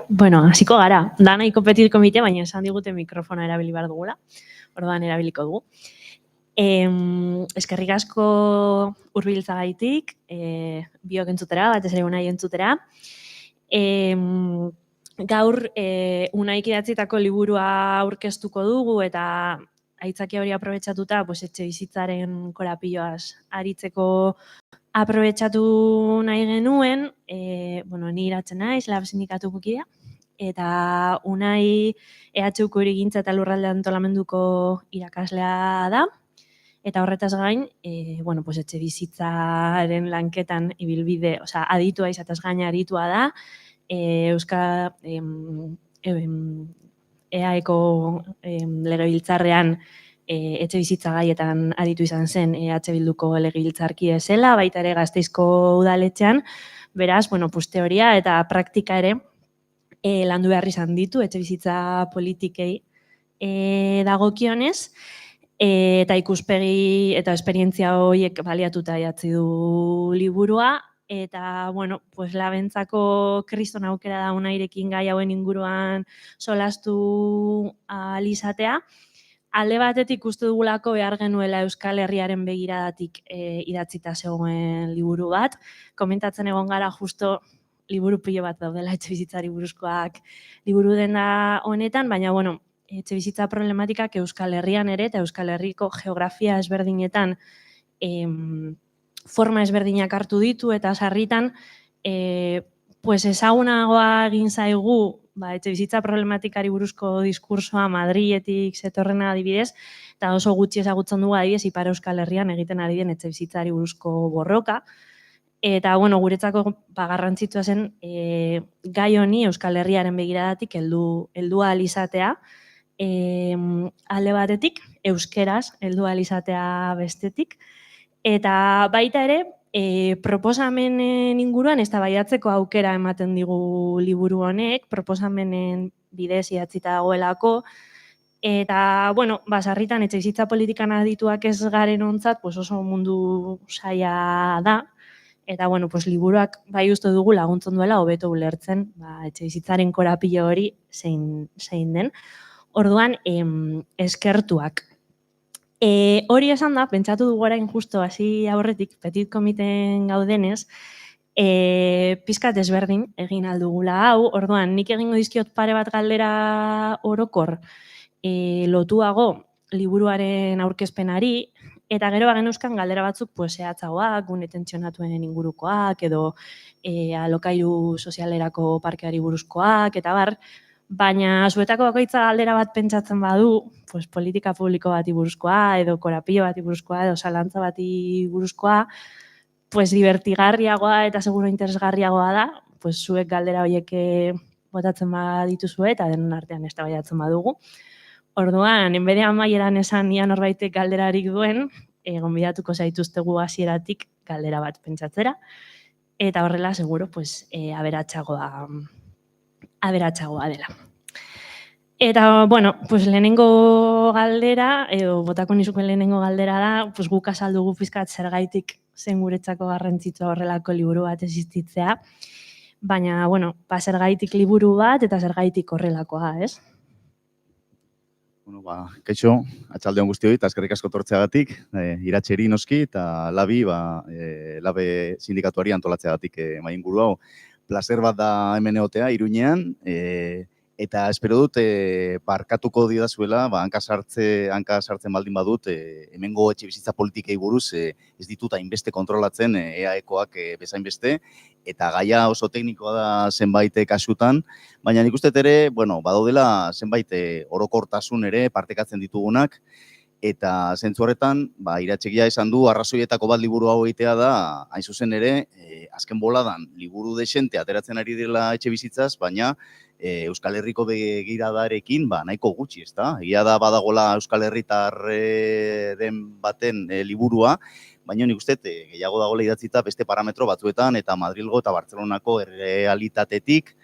Bueno, hasiko gara. Da nahiko petit komite, baina esan digute mikrofona erabili behar dugula. Orduan erabiliko dugu. Eskerrik asko hurbiltzagaitik, biok entzutera, batez ere Unai entzutera. Gaur Unaik idatzitako liburua aurkeztuko dugu eta aitzakia hori aprobetxatuta etxe bizitzaren korapioaz aritzeko aprobetxatu nahi genuen. Ni iratzen naiz, Lab sindikatuko kidea, eta Unai EHUko hirigintza eta lurralde antolamenduko irakaslea da. Eta horretaz gain, etxe bizitzaren lanketan ibilbide, aditua izatez gain aditua da, EAeko legebiltzarrean etxe bizitza gaietan aditu izan zen EH Bilduko legebiltzarkide zela, baita ere Gasteizko udaletxean, beraz, teoria eta praktika ere landu behar izan ditu etxe bizitza politikei dagokionez, eta ikuspegi eta esperientzia horiek baliatuta idatzi du liburua, eta, labentzako kriston aukera da Unairekin gai hauen inguruan solastu ahal izatea. Alde batetik uste dugulako behar genuela Euskal Herriaren begiradatik idatzita zegoen liburu bat. Komentatzen egon gara justo liburu pilo bat daudela etxe bizitzari buruzkoak liburu denda honetan, baina, etxe bizitza problematikak Euskal Herrian ere eta Euskal Herriko geografia ezberdinetan forma ezberdinak hartu ditu eta sarritan ezagunagoa egin zaigu etxe bizitza problematikari buruzko diskursoa Madriletik zetorrena adibidez, eta oso gutxi ezagutzen dugu adibidez Ipar Euskal Herrian egiten ari den etxe bizitzari buruzko borroka. Eta, guretzako garrantzitsua zen gai honi Euskal Herriaren begiradatik heldu ahal izatea, alde batetik, euskeraz heldu ahal izatea bestetik, eta baita ere, proposamenen inguruan eztabaidatzeko aukera ematen digu liburu honek, proposamenen bidez idatzita dagoelako, eta, sarritan etxe bizitza politikan adituak ez garen ontzat, oso mundu zaila da, eta, liburuak bai uste dugu laguntzen duela hobeto ulertzen, etxe bizitzaren korapilo hori zein den. Orduan, eskertuak. Hori esan da, pentsatu dugu orain justo hasi aurretik, petit komiten gaudenez, pizkat ezberdin egin aldugula hau, orduan, nik egingo dizkiot pare bat galdera orokor lotuago liburuaren aurkezpenari, eta gero bageneuzkan galdera batzuk zehatzagoak, gune tentsionatuen ingurukoak, edo alokairu sozialerako parkeari buruzkoak, eta bar, baina zuetako bakoitza galdera bat pentsatzen badu, politika publiko bati buruzkoa, edo korapio bati buruzkoa, edo zalantza bati buruzkoa, divertigarriagoa eta seguro interesgarriagoa da, zuek galdera horiek botatzen badituzue eta denon artean eztabaidatzen badugu. Orduan, enbede amaieran esan ia norbaitek galderarik duen, gonbidatuko zaituztegu hasieratik galdera bat pentsatzera, eta horrela seguro aberatsagoa dela. Eta, lehenengo galdera, edo botako nizuken lehenengo galdera da, guk azaldugu pizkat zergaitik zen guretzako garrantzitsua horrelako liburu bat existitzea, baina, zergaitik liburu bat eta zergaitik horrelakoa, ez? Kaixo, atxaldeon guztioi, eta eskerrik asko tortzeagatik, iratxeri noski, eta labe sindikatuari antolatzeagatik main inguru hau. Plazer bat da hemen egotea, Iruñean, eta espero dut parkatuko didazuela, hanka sartzen baldin badut, hemengo etxe bizitza politikei buruz ez ditut hainbeste kontrolatzen EAEkoak bezainbeste, eta gaia oso teknikoa da zenbait kasutan, baina nik uste ere, badaudela zenbait orokortasun ere partekatzen ditugunak, eta zentzu horretan, iratxegia esan du, arrazoietako bat liburu hau egitea da, hain zuzen ere, azken boladan, liburu desente ateratzen ari dela etxe bizitzaz, baina Euskal Herriko begiradarekin nahiko gutxi, ezta? Egia da badagola Euskal Herritarren baten liburua, baina nik uste gehiago dagoela idatzita beste parametro batzuetan eta Madrilgo eta Bartzelonako errealitatetik,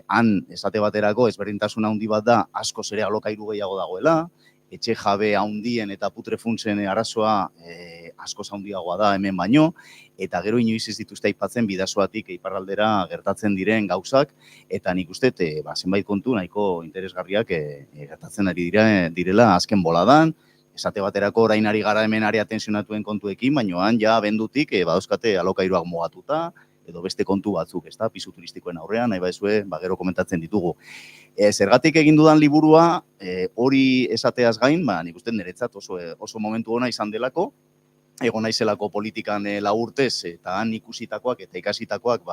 han esate baterako ezberdintasuna handi bat da askoz ere alokairu gehiago dagoela, etxe jabe handien eta putrefuntsen arazoa askoz handiagoa da hemen baino, eta gero inoiz ez dituzte aipatzen bidasoatik iparraldera gertatzen diren gauzak, eta nik uste zenbait kontu nahiko interesgarriak gertatzen ari direla azken boladan, esate baterako orain ari gara hemen area tensionatuen kontuekin, baino han ja abendutik badauzkate alokairuak mugatuta, edo beste kontu batzuk, ezta, pisu turistikoen aurrean, nahi baizue, gero komentatzen ditugu. Zergatik egin dudan liburua, hori esateaz gain, nik uste niretzat oso momentu ona izan delako, egon naizelako politikan lau urtez, eta han ikusitakoak eta ikasitakoak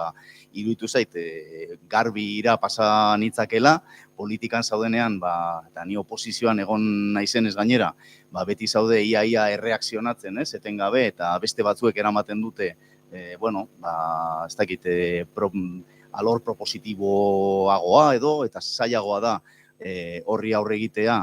iruditu zait garbi ira pasa nitzakela, politikan zaudenean, eta ni oposizioan egon naizenez gainera, beti zaude ia erreakzionatzen, etengabe, eta beste batzuek eramaten dute, ez dakit, alor propositiboagoa edo, eta zailagoa da horri aurre egitea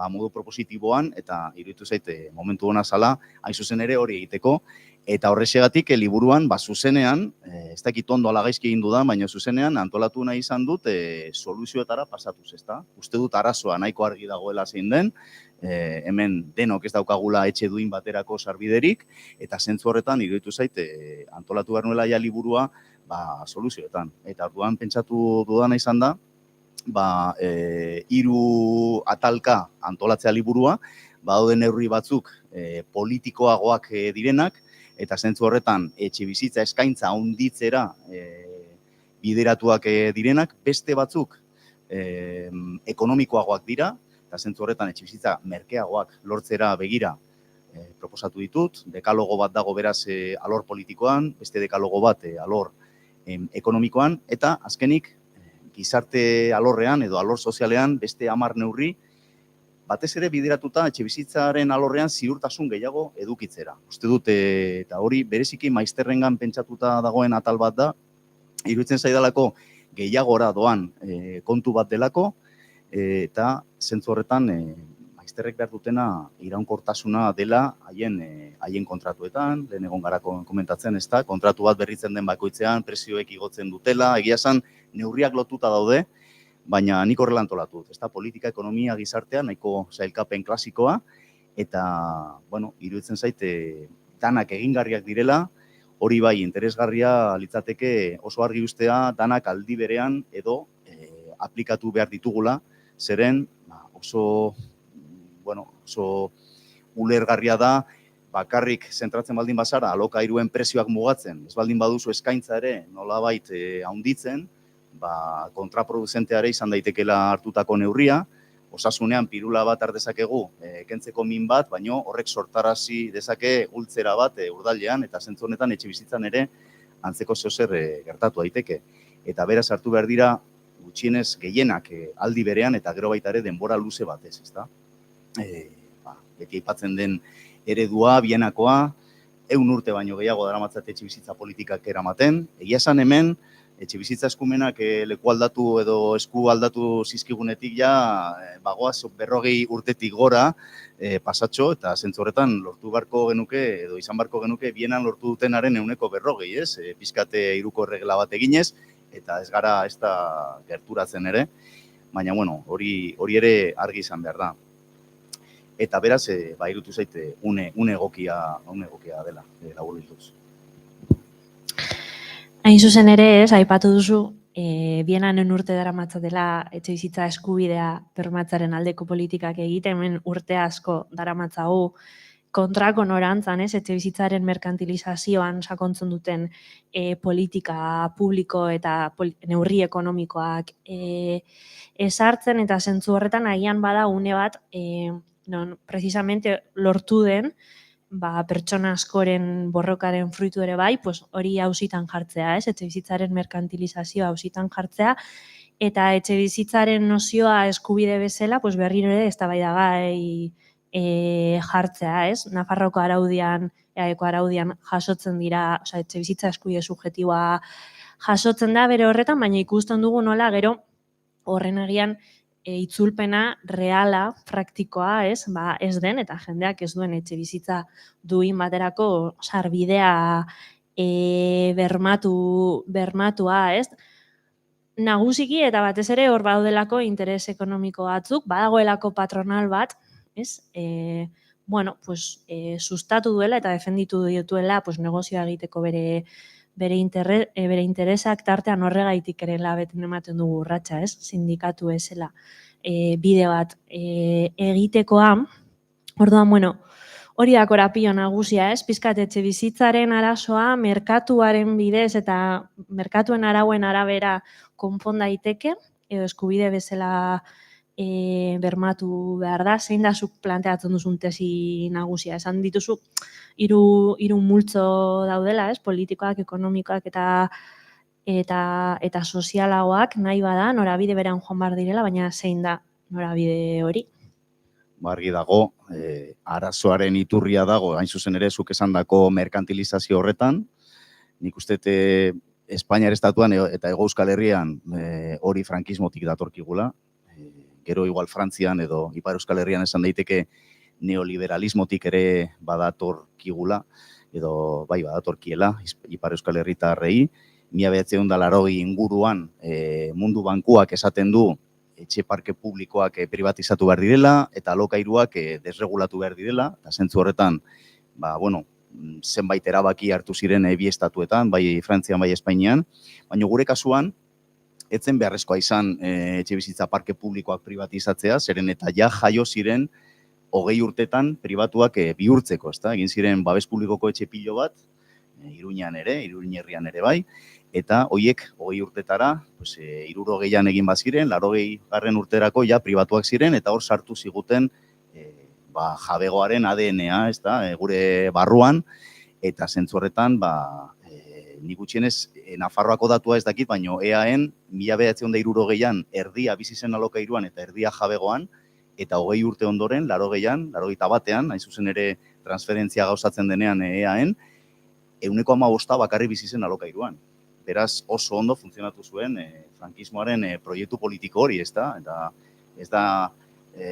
modu propositiboan, eta iruditu zaite momentu hona zala, hain zuzen ere hori egiteko, eta horrexegatik liburuan, zuzenean, ez dakit ondo ala gaizki egin dudan, baina zuzenean antolatu nahi izan dut soluzioetara pasatuz, ezta? Uste dut arazoa nahiko argi dagoela zein den, hemen denok ez daukagula etxe duin baterako sarbiderik, eta zentzu horretan iruditu zaite antolatu behar nuela ja liburua soluzioetan. Eta orduan pentsatu dudana izan da, 3 atalka antolatzea liburua, badaude neurri batzuk politikoagoak direnak, eta zentzu horretan etxe bizitza eskaintza handitzera bideratuak direnak, beste batzuk ekonomikoagoak dira, eta zentzu horretan etxe bizitza merkeagoak lortzera begira proposatu ditut, dekalogo bat dago beraz alor politikoan, beste dekalogo bat alor ekonomikoan, eta azkenik gizarte alorrean edo alor sozialean beste 10 neurri, batez ere bideratuta etxebizitzaren alorrean ziurtasun gehiago edukitzera. Uste dut, eta hori bereziki maizterrengan pentsatuta dagoen atal bat da, iruditzen zaidalako gehiagora doan kontu bat delako, eta zentzu horretan maizterrek behar dutena iraunkortasuna dela haien kontratuetan, lehen egon gara komentatzen, ez da, kontratu bat berritzen den bakoitzean, prezioek igotzen dutela, egia esan neurriak lotuta daude, baina nik horrela antolatu dut, ez da, politika, ekonomia, gizartea, nahiko sailkapen klasikoa, eta, iruditzen zaite, danak egingarriak direla, hori bai, interesgarria litzateke oso argi ustea, danak aldi berean edo aplikatu behar ditugula, zeren oso ulergarria da, bakarrik zentratzen baldin bazara, alokairuen prezioak mugatzen, ez baldin baduzu eskaintza ere nolabait handitzen, kontraproduzenteare izan daitekela hartutako neurria, osasunean pirula bat ardezakegu kentzeko min bat, baino horrek sortarazi dezake gultzera bat urdailean, eta zentzu honetan etxe bizitzan ere antzeko zeozer gertatu daiteke. Eta beraz hartu behar dira gutxienez gehienak aldi berean eta gero baita ere denbora luze batez, ezta? Beti aipatzen den eredua, bienakoa, 100 urte baino gehiago daramatzat etxe bizitza politikak eramaten. Egia esan hemen, etxe bizitza eskumenak leku aldatu edo esku aldatu zizkigunetik bagoaz 40 urtetik gora pasatxo, eta zentzu horretan lortu barko genuke, edo izan barko genuke, bienan lortu dutenaren 140, ez? Pizkate iruko erregela bat eginez, eta ez gara ez da gerturatzen ere, baina hori ere argi izan behar da. Eta beraz, irutu zaite, une egokia dela, laburbilduz. Hain zuzen ere, aipatu duzu, bienan urte daramatzatela etxe bizitza eskubidea bermatzaren aldeko politikak egiten, hemen urte asko daramatzagu kontrako norantzan, etxe bizitzaren merkantilizazioan sakontzen duten politika publiko eta neurri ekonomikoak ezartzen, eta zentzu horretan agian bada une bat, non precisamente lortu den, pertsona askoren borrokaren fruitu ere bai, hori auzitan jartzea, etxe bizitzaren merkantilizazioa auzitan jartzea, eta etxe bizitzaren nozioa eskubide bezala, berriro ere eztabaidagai jartzea, Nafarroko araudian, EAEko araudian jasotzen dira, etxe bizitza eskubide subjektiboa jasotzen da bere horretan, baina ikusten dugu nola gero horren agian itzulpena reala, praktikoa, ez den, eta jendeak ez duen etxe bizitza duin baterako sarbidea bermatua, nagusiki eta batez ere hor baudelako interes ekonomiko batzuk, badagoelako patronal bat, ez? Bueno, pues, sustatu duela eta defenditu dituela pues, negozioa egiteko bere interesak tartean horregaitik ere labeten ematen dugu urratsa, ez? Sindikatu bezala bide bat egitekoa. Orduan, bueno, hori da korapilo nagusia, ez? Pizkat etxebizitzaren arazoa merkatuaren bidez eta merkatuen arauen arabera konpon daiteke, edo eskubide bezala bermatu behar da. Zein da zuk planteatzen duzun tesi nagusia? Esan dituzu hiru multzo daudela, ez? Politikoak, ekonomikoak eta sozialagoak nahi bada, norabide beran joan behar direla, baina zein da norabide hori? Argi dago, arazoaren iturria dago, hain zuzen ere, zuk esandako merkantilizazio horretan. Nik uste Espainiar estatuan eta Hego Euskal Herrian hori frankismotik datorkigula. Gero igual Frantzian edo Ipar Euskal Herrian esan daiteke neoliberalismotik ere badatorkigula, edo bai badatorkiela Ipar Euskal Herritarrei. 1980 inguruan Mundu Bankuak esaten du etxe parke publikoak privatizatu behar direla eta alokairuak desregulatu behar direla, eta zentzu horretan, zenbait erabaki hartu ziren bi estatuetan, bai Frantzian, bai Espainian, baina gure kasuan, etzen beharrezkoa izan etxe bizitza parke publikoak privatizatzea, zeren eta ja jaio ziren 20 urtetan pribatuak bihurtzeko, ezta? Egin ziren babes publikoko etxe pilo bat, Iruñean ere, Iruñe herrian ere bai, eta hoiek 20 urtetara, 60an egin baziren, 80garren urterako ja pribatuak ziren, eta hor sartu ziguten jabegoaren ADN-a, gure barruan, eta zentzu horretan, nik gutxienez, Nafarroako datua ez dakit, baino EAen 1960an erdia bizi zen alokairuan eta erdia jabegoan, eta 20 urte ondoren, 81an, hain zuzen ere transferentzia gauzatzen denean EAen, 15% bakarri bizi zen alokairuan. Beraz, oso ondo funtzionatu zuen frankismoaren proiektu politiko hori, eta ez da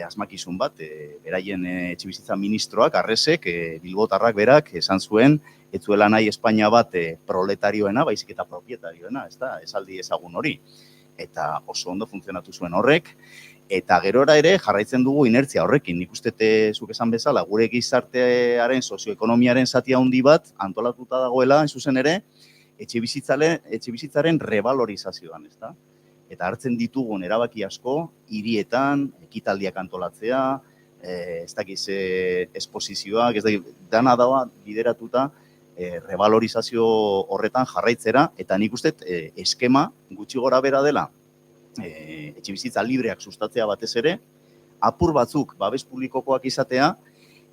asmakizun bat, beraien etxebizitza ministroak, Arresek, bilbotarrak berak, esan zuen, ez zuela nahi Espainia bat proletarioena, baizik eta propietarioena, esaldi ezagun hori. Eta oso ondo funtzionatu zuen horrek, eta gerora ere jarraitzen dugu inertzia horrekin. Nik uste zuk esan bezala, gure gizartearen, sozioekonomiaren zati handi bat antolatuta dagoela, hain zuzen ere, etxebizitzaren revalorizazioan, ezta? Eta hartzen ditugun erabaki asko, hirietan, ekitaldiak antolatzea, ez dakiz esposizioak, ez dakiz, dana dagoa bideratuta revalorizazio horretan jarraitzera, eta nik uste eskema gutxi gora bera dela etxebizitza libreak sustatzea batez ere, apur batzuk babes publikokoak izatea,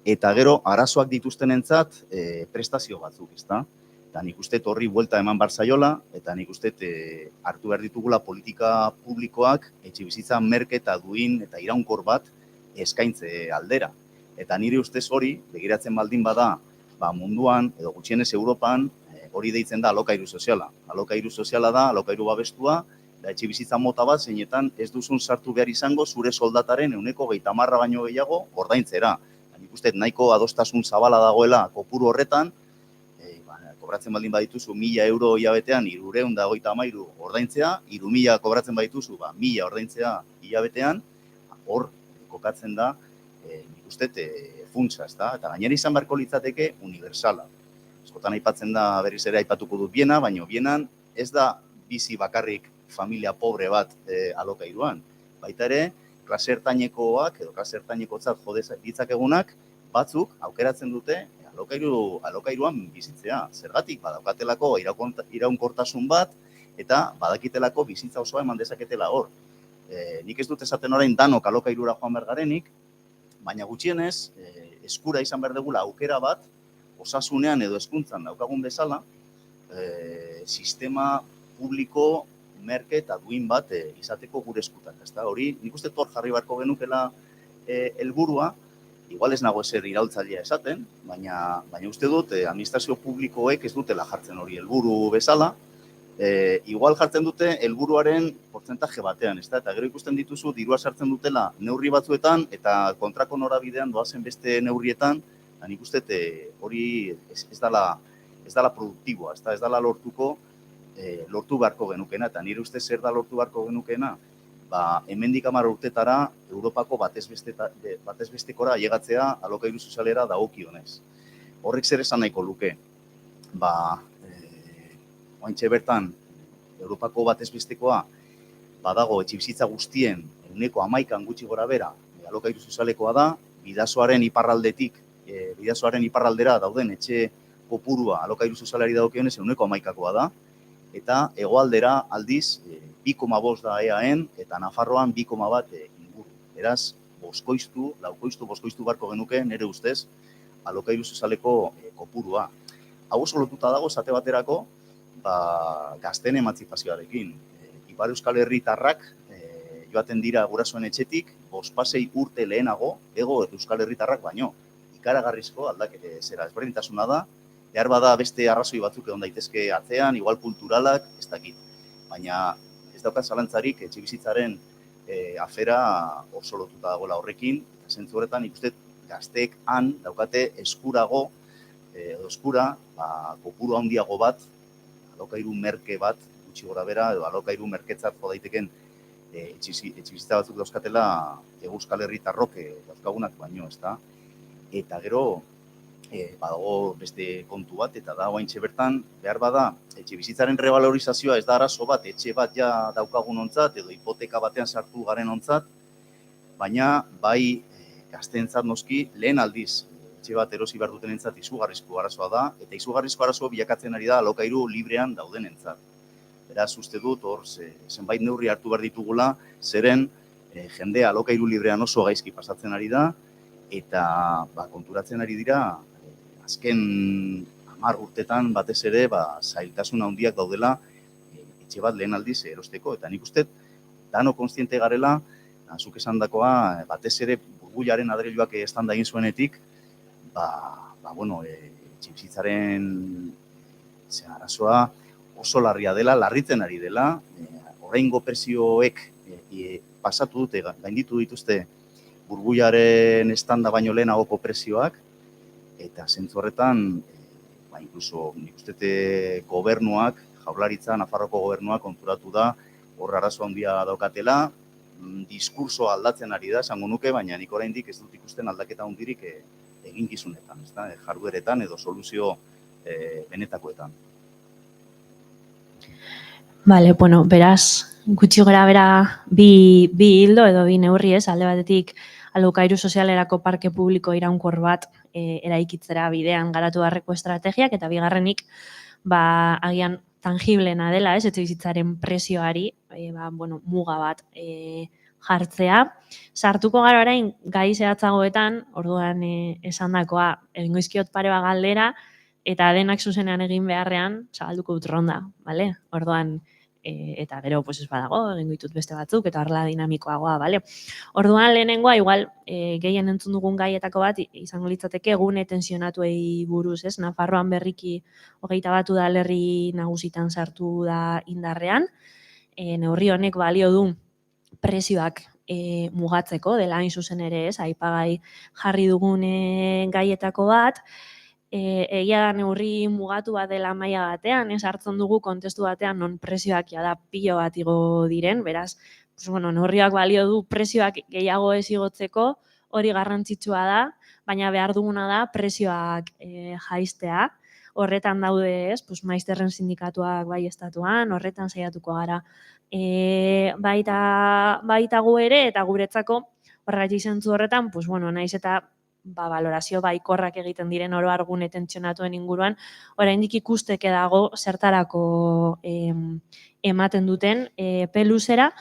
eta gero arazoak dituztenentzat prestazio batzuk, ezta? Eta nik uste horri buelta eman bar zaiola, eta nik uste hartu behar ditugula politika publikoak etxebizitza merke eta duin eta iraunkor bat eskaintze aldera. Eta nire ustez hori, begiratzen baldin bada, munduan, edo gutxienez Europan, hori deitzen da alokairu soziala. Alokairu soziala da, alokairu babestua, da etxebizitza mota bat, zeinetan ez duzun sartu behar izango zure soldataren 30% baino gehiago ordaintzera. Nik uste nahiko adostasun zabala dagoela kopuru horretan, kobratzen baldin badituzu 1.000 euro hilabetean 333 ordaintzea, 3.000 kobratzen badituzu 1.000 ordaintzea hilabetean, hor kokatzen da, nik uste funtsa, ezta? Eta gainera izan beharko litzateke universala. Askotan aipatzen da berriz ere aipatuko dut Biena, baina Bienan ez da bizi bakarrik familia pobre bat alokairuan. Baita ere, klase ertainekoak edo klase ertainekotzat jo ditzakegunak batzuk aukeratzen dute alokairuan bizitzea. Zergatik, badaukatelako iraunkortasun bat, eta badakitelako bizitza osoa eman dezaketela hor. Nik ez dut esaten orain danok alokairura joan behar garenik, baina gutxienez, eskura izan behar dugula aukera bat, osasunean edo hezkuntzan daukagun bezala, sistema publiko, merke eta duin bat izateko gure eskutan. Hori, nik uste hor jarri beharko genukela helburua, igual ez nago ezer iraultzailea esaten, baina uste dut administrazio publikoek ez dutela jartzen hori helburu bezala, igual jartzen dute helburuaren portzentaje batean, eta gero ikusten dituzu dirua sartzen dutela neurri batzuetan eta kontrako norabidean doazen beste neurrietan, nik uste hori ez dela produktiboa, ez dela lortu beharko genukena, eta nire uste zer da lortu beharko genukena, hemendik 10 urtetara Europako batezbestekora ailegatzea alokairu sozialera dagokionez. Horrek zer esan nahiko luke? Oraintxe bertan Europako batezbestekoa badago etxebizitza guztien 11% gutxi gorabehera alokairu sozialekoa da, bidasoaren iparraldera dauden etxe kopurua alokairu sozialari dagokionez 11%koa da, eta hegoaldera aldiz 2,5 da EAen eta Nafarroan 2,1 inguru. Beraz, laukoiztu barko genuke nire ustez alokairu sozialeko kopurua. Hau oso lotuta dago esate baterako gazteen emantzipazioarekin. Ipar Euskal Herritarrak joaten dira gurasoen etxetik 5-6 urte lehenago hego Euskal Herritarrak baino. Ikaragarrizko ezberdintasuna da, behar bada beste arrazoi batzuk egon daitezke atzean, igual kulturalak, ez dakit. Baina ez daukat zalantzarik etxebizitzaren afera oso lotuta dagoela horrekin, eta zentzu horretan ikusten gazteek han daukate eskura kopuru handiago bat, alokairu merke bat, gutxi gora bera, edo alokairu merketzat jo daiteken etxebizitza batzuk dauzkatela Euskal Herritarrok dauzkagunak baino, ezta? Eta gero, badago beste kontu bat, eta da oraintxe bertan, behar bada, etxebizitzaren revalorizazioa ez da arazo bat, etxe bat ja daukagun ontzat, edo hipoteka batean sartu garen ontzat, baina bai gazteentzat noski lehen aldiz etxe bat erosi behar dutenentzat izugarrizko arazoa da, eta izugarrizko arazoa bilakatzen ari da alokairu librean daudenentzat. Beraz, uste dut, hor, zenbait neurri hartu behar ditugula, zeren jendea alokairu librean oso gaizki pasatzen ari da, eta konturatzen ari dira, azken 10 urtetan batez ere zailtasun handiak daudela etxe bat lehen aldiz erosteko. Eta nik uste, dano kontziente garela, zuk esandakoa, batez ere burbuilaren adreiluak estanda egin zuenetik, etxebizitzaren arazoa oso larria dela, larritzen ari dela, oraingo prezioek pasatu dute, gainditu dituzte burbuilaren estanda baino lehenagoko prezioak, eta zentzu horretan, inkluso nik uste gobernuak, Jaurlaritza, Nafarroko gobernuak konturatu da, hor arazo handia daukatela, diskurso aldatzen ari da, esango nuke, baina nik oraindik ez dut ikusten aldaketa handirik eginkizunetan, jardueretan edo soluzio benetakoetan. Bale, bueno, beraz, gutxi gora bera bi hildo edo bi neurri ez, alde batetik alokairu sozialerako parke publiko iraunkor bat eraikitzera bidean garatu beharreko estrategiak, eta bigarrenik, agian tangiblena dela, ez, etxebizitzaren prezioari, muga bat jartzea. Sartuko gara orain gai zehatzagoetan, orduan esandakoa egingo dizkiot pare bat galdera, eta denak zuzenean egin beharrean, zabalduko dut ronda, bale? Orduan, eta gero, pues ez badago, egingo ditut beste batzuk, eta horrela dinamikoagoa, bale? Orduan, lehenengoa, igual, gehien entzun dugun gaietako bat, izango litzateke egune tensionatuei buruz, ez? Nafarroan berriki 21 udalerri nagusitan sartu da indarrean, neurri honek balio du prezioak mugatzeko, dela hain zuzen ere, ez? Aipagai jarri dugun gaietako bat, egia da neurri mugatu bat dela maila batean, ez hartzen dugu kontestu batean non prezioak jada pilo bat igo diren, beraz, neurriak balio du prezioak gehiago ez igotzeko, hori garrantzitsua da, baina behar duguna da prezioak jaistea, horretan daude ez, maizterren sindikatuak bai estatuan, horretan saiatuko gara baita gu ere, eta guretzako horregatik zentzu horretan, naiz eta balorazio baikorrak egiten diren oro argune tentsionatuen inguruan, oraindik ikusteke dago zertarako ematen duten peluzera,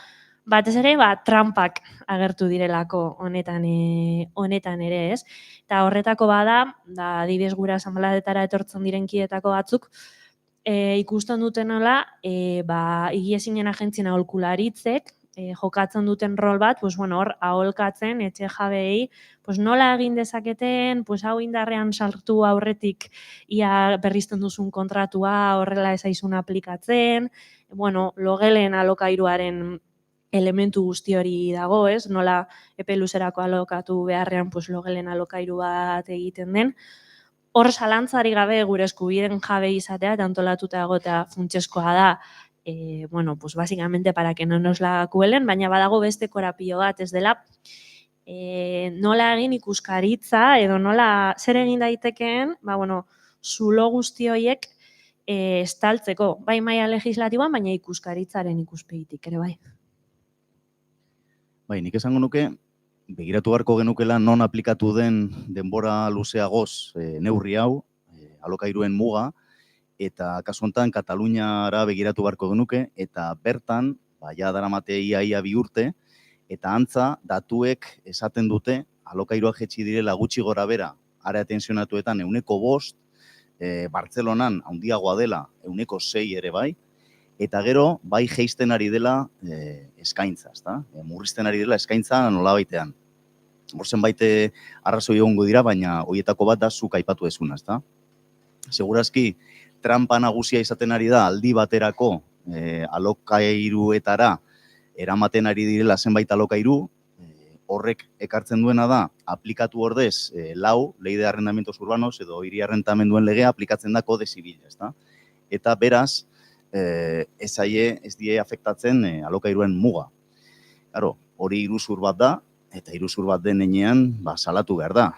batez ere, trampak agertu direlako honetan ere, ez? Eta horretako bada, adibidez gura asanbladetara etortzen diren kietako batzuk, ikusten duten nola, higiezinen agentzien aholkularitzek, jokatzen duten rol bat, hor aholkatzen etxe jabeei, nola egin dezaketen, hau indarrean sartu aurretik ia berrizten duzun kontratua horrela ezaizun aplikatzen, logelen alokairuaren elementu guzti hori dago, ez? Nola epe luzerako alokatu beharrean logelen alokairu bat egiten den. Hor zalantzari gabe gure eskubideen jabe izatea eta antolatuta egotea funtsezkoa da bueno, pues básicamente para que no nos la kuelen, baina badago beste korapio bat, ez dela, nola egin ikuskaritza edo nola zer egin daitekeen, bueno, zulo guzti horiek estaltzeko, bai maila legislatiboan, baina ikuskaritzaren ikuspegitik ere bai. Bai, nik esango nuke, begiratu beharko genukela non aplikatu den denbora luzeagoz neurri hau, alokairuen muga, eta kasu honetan Kataluniara begiratu beharko genuke, eta bertan, ja daramate ia 2 urte, eta antza datuek esaten dute alokairuak jetzi direla gutxi gora bera, area tensionatuetan 5%, Bartzelonan handiagoa dela 6% ere bai, eta gero bai jeisten ari dela eskaintza, ezta? Murrizten ari dela eskaintza nolabaitean. Hor zenbait arrazoi egongo dira, baina horietako bat da zuk aipatu ezuna, ezta? Segurazki trampa nagusia izaten ari da aldi baterako alokairuetara eramaten ari direla zenbait alokairu, horrek ekartzen duena da aplikatu ordez lei de arrendamientos urbanos edo hiri arrentamenduen legea aplikatzen da kode zibil, ezta? Eta beraz, ez die afektatzen alokairuen muga. Claro, hori iruzur bat da, eta iruzur bat den heinean, salatu behar da.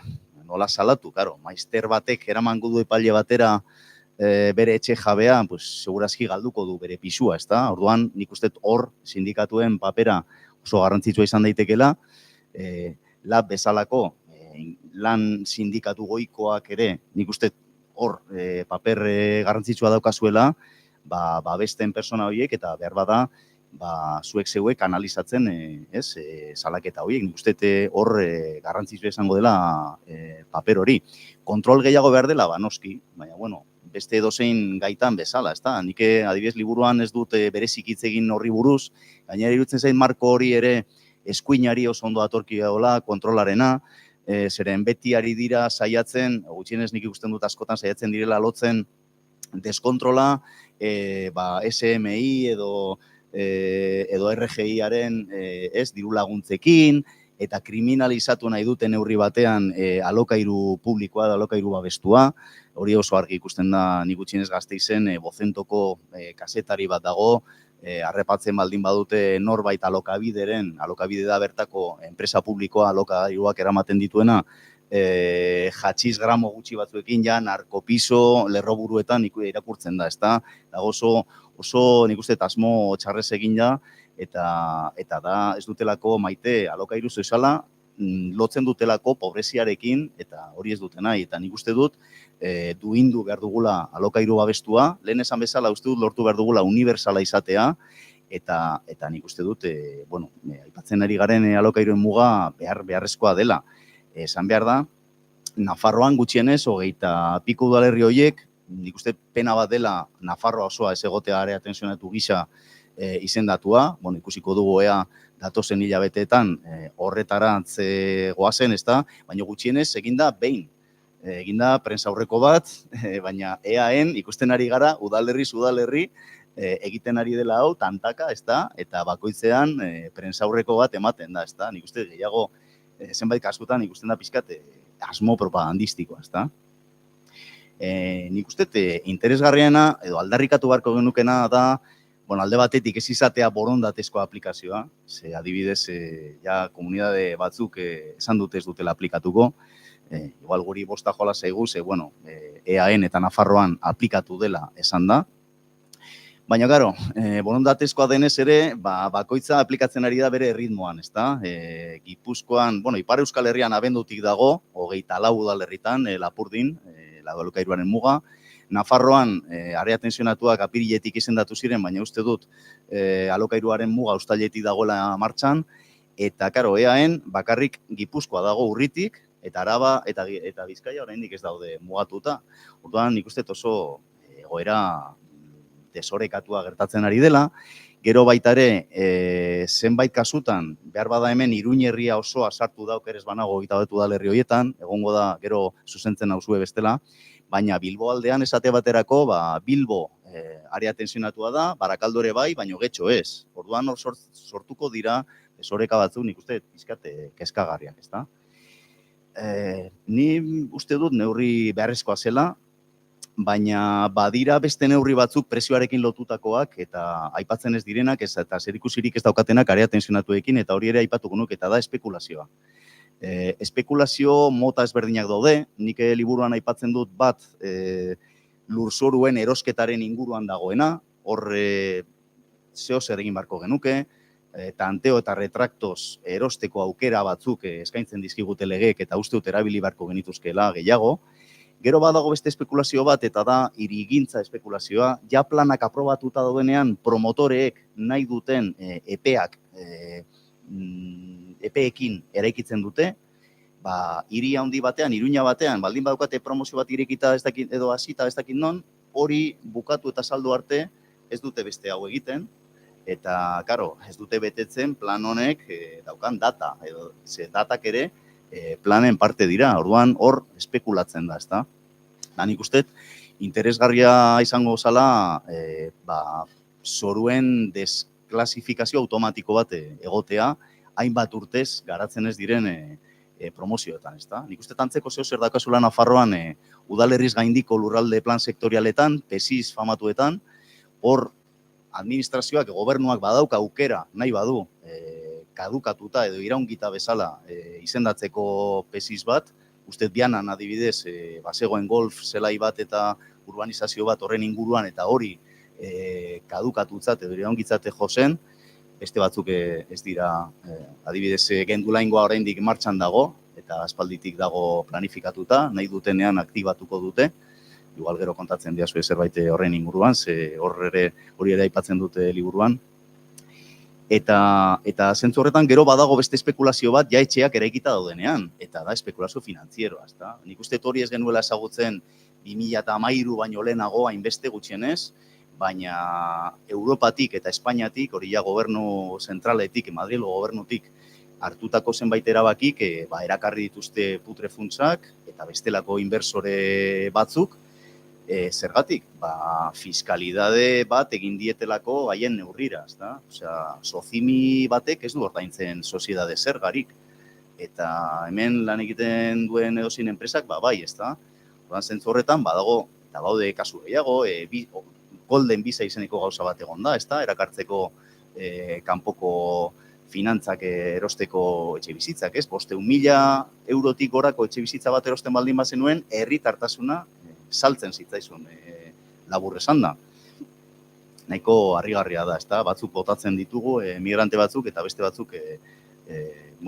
Nola salatu, claro, maizter batek eramango du epaile batera bere etxe jabea, pues segurazki galduko du bere pisua, ezta? Orduan, nik uste hor sindikatuen papera oso garrantzitsua izan daitekela, lab bezalako lan sindikatu goikoak ere, nik uste hor paper garrantzitsua daukazuela, babesten persona horiek eta behar bada, zuek zeuek analizatzen salaketa horiek. Nik uste hor garrantzitsua izango dela paper hori. Kontrol gehiago behar dela, noski, baina, bueno, beste edozein gaitan bezala, ezta? Nik adibidez liburuan ez dut berezik hitz egin horri buruz, gainera iruditzen zait marko hori ere eskuinari oso ondo datorki dagoela kontrolarena, zeren beti ari dira saiatzen, gutxienez nik ikusten dut askotan saiatzen direla lotzen deskontrola, SMI edo RGIaren diru laguntzekin, eta kriminalizatu nahi duten neurri batean alokairu publikoa da alokairu babestua, hori oso argi ikusten da nik gutxienez Gasteizen Bozentoko kazetari bat dago, harrepatzen baldin badute norbait alokabide da bertako enpresa publikoa alokairuak eramaten dituena, jatxiz gramo gutxi batzuekin ja narkopiso lerroburuetan irakurtzen da, ezta? Dago oso nik uste asmo txarrez egin da, eta da ez dutelako maite alokairu soziala, lotzen dutelako pobreziarekin, eta hori ez dute nahi, eta nik uste dut duindu behar dugula alokairu babestua, lehen esan bezala uste dut lortu behar dugula unibertsala izatea, eta nik uste dut, aipatzen ari garen alokairuen muga beharrezkoa dela. Esan behar da, Nafarroan gutxienez, 20 piko udalerri horiek, nik uste pena bat dela Nafarroa osoa ez egotea area tensionatu gisa izendatua, ikusiko dugu datozen hilabeteetan horretarantz goazen, ezta, baina gutxienez eginda behin. Eginda prentsaurreko bat, baina EAen ikusten ari gara udalerri egiten ari dela hau tantaka, ezta, eta bakoitzean prentsaurreko bat ematen da, ezta. Nik uste gehiago zenbait kasutan ikusten da pixkat asmo propagandistikoa, ezta. Nik uste interesgarriena edo aldarrikatu beharko genukena da, alde batetik ez izatea borondatezko aplikazioa, ze adibidez komunitate batzuk esan dute ez dutela aplikatuko, igual guri bosta joala zaigu, ze EAen eta Nafarroan aplikatu dela esan da. Baina, gero, borondatezkoa denez ere, bakoitza aplikatzen ari da bere ritmoan, ezta? Gipuzkoan, Ipar Euskal Herrian abendutik dago, 24 udalerritan, Lapurdin, alokairuaren muga. Nafarroan, area tensionatuak apiriletik izendatu ziren, baina uste dut alokairuaren muga uztailetik dagoela martxan, eta, karo, EAen bakarrik Gipuzkoa dago Urritik, eta Araba eta Bizkaia oraindik ez daude mugatuta. Orduan, nik uste oso egoera desorekatua gertatzen ari dela. Gero baita ere, zenbait kasutan, behar bada hemen Iruin herria osoa sartu da, oker ez banago 29 udalerri horietan, egongo da, gero zuzentzen nauzue bestela, baina Bilbo aldean esate baterako, Bilbo area tensionatua da, Barakaldo ere bai, baina Getxo ez. Orduan hor sortuko dira desoreka batzuk, nik uste pixkat kezkagarriak, ezta? Ni uste dut neurri beharrezkoa zela, baina badira beste neurri batzuk prezioarekin lotutakoak eta aipatzen ez direnak eta zerikusirik ez daukatenak area tensionatuekin eta hori ere aipatuko nuke eta da espekulazioa. Espekulazio mota ezberdinak daude, nik liburuan aipatzen dut bat lurzoruen erosketaren inguruan dagoena, hor zeo zer egin barko genuke, tanteo eta retraktoz erosteko aukera batzuk eskaintzen dizkigute legeek eta uste dut erabili barko genituzkela gehiago. Gero badago beste espekulazio bat eta da hirigintza espekulazioa, ja planak aprobatuta daudenean promotoreek nahi duten epeekin eraikitzen dute, hiri handi batean, Iruña batean, baldin badaukate promozio bat irekita ez dakit edo hasita ez dakit non, hori bukatu eta saldu arte ez dute beste hau egiten, eta, karo, ez dute betetzen plan honek daukan data, edo ze datak ere planen parte dira, orduan hor espekulatzen da, ezta? Nik uste, interesgarria izango zala, zoruen desklasifikazio automatiko bat egotea, hainbat urtez garatzen ez diren promozioetan, ezta? Nik uste tantzeko zeo zer dakazula Nafarroan udalerriz gaindiko lurralde plan sektorialetan, PESIS famatuetan, hor administrazioak, gobernuak badauka aukera, nahi badu, kadukatuta edo iraungita bezala izendatzeko PESIS bat, uste Dianan adibidez, bazegoen golf zelai bat eta urbanizazio bat horren inguruan eta hori kadukatutzat edo iraungitzate jozen, beste batzuk ez dira, adibidez Gendulaingoa oraindik martxan dago, eta aspalditik dago planifikatuta, nahi dutenean aktibatuko dute, igual gero kontatzen diazue zerbait horren inguruan, ze hori ere aipatzen dute liburuan. Eta zentzu horretan gero badago beste espekulazio bat ja etxeak eraikita daudenean, eta da espekulazio finantzieroa, ezta? Nik uste hori ez genuela ezagutzen 2013 baino lehenago hainbeste gutxienez, baina Europatik eta Espainiatik, hori ja gobernu zentraletik, Madrilgo gobernutik hartutako zenbait erabakik, erakarri dituzte putre funtsak eta bestelako inversore batzuk, zergatik, fiskalidade bat egin dietelako haien neurrira, ezta? Osea, Socimi batek ez du ordaintzen soziedade zergarik. Eta hemen lan egiten duen edozein enpresak, bai, ezta? Orduan zentzu horretan, badago, eta baude kasu gehiago, Golden Visa izeneko gauza bat egon da, ezta? Erakartzeko kanpoko finantzak erosteko etxe bizitzak, ez? 500.000 eurotik gorako etxe bizitza bat erosten baldin bazenuen, herritartasuna saltzen zitzaizun labur esan da. Nahiko harrigarria da, ezta? Batzuk botatzen ditugu, migrante batzuk eta beste batzuk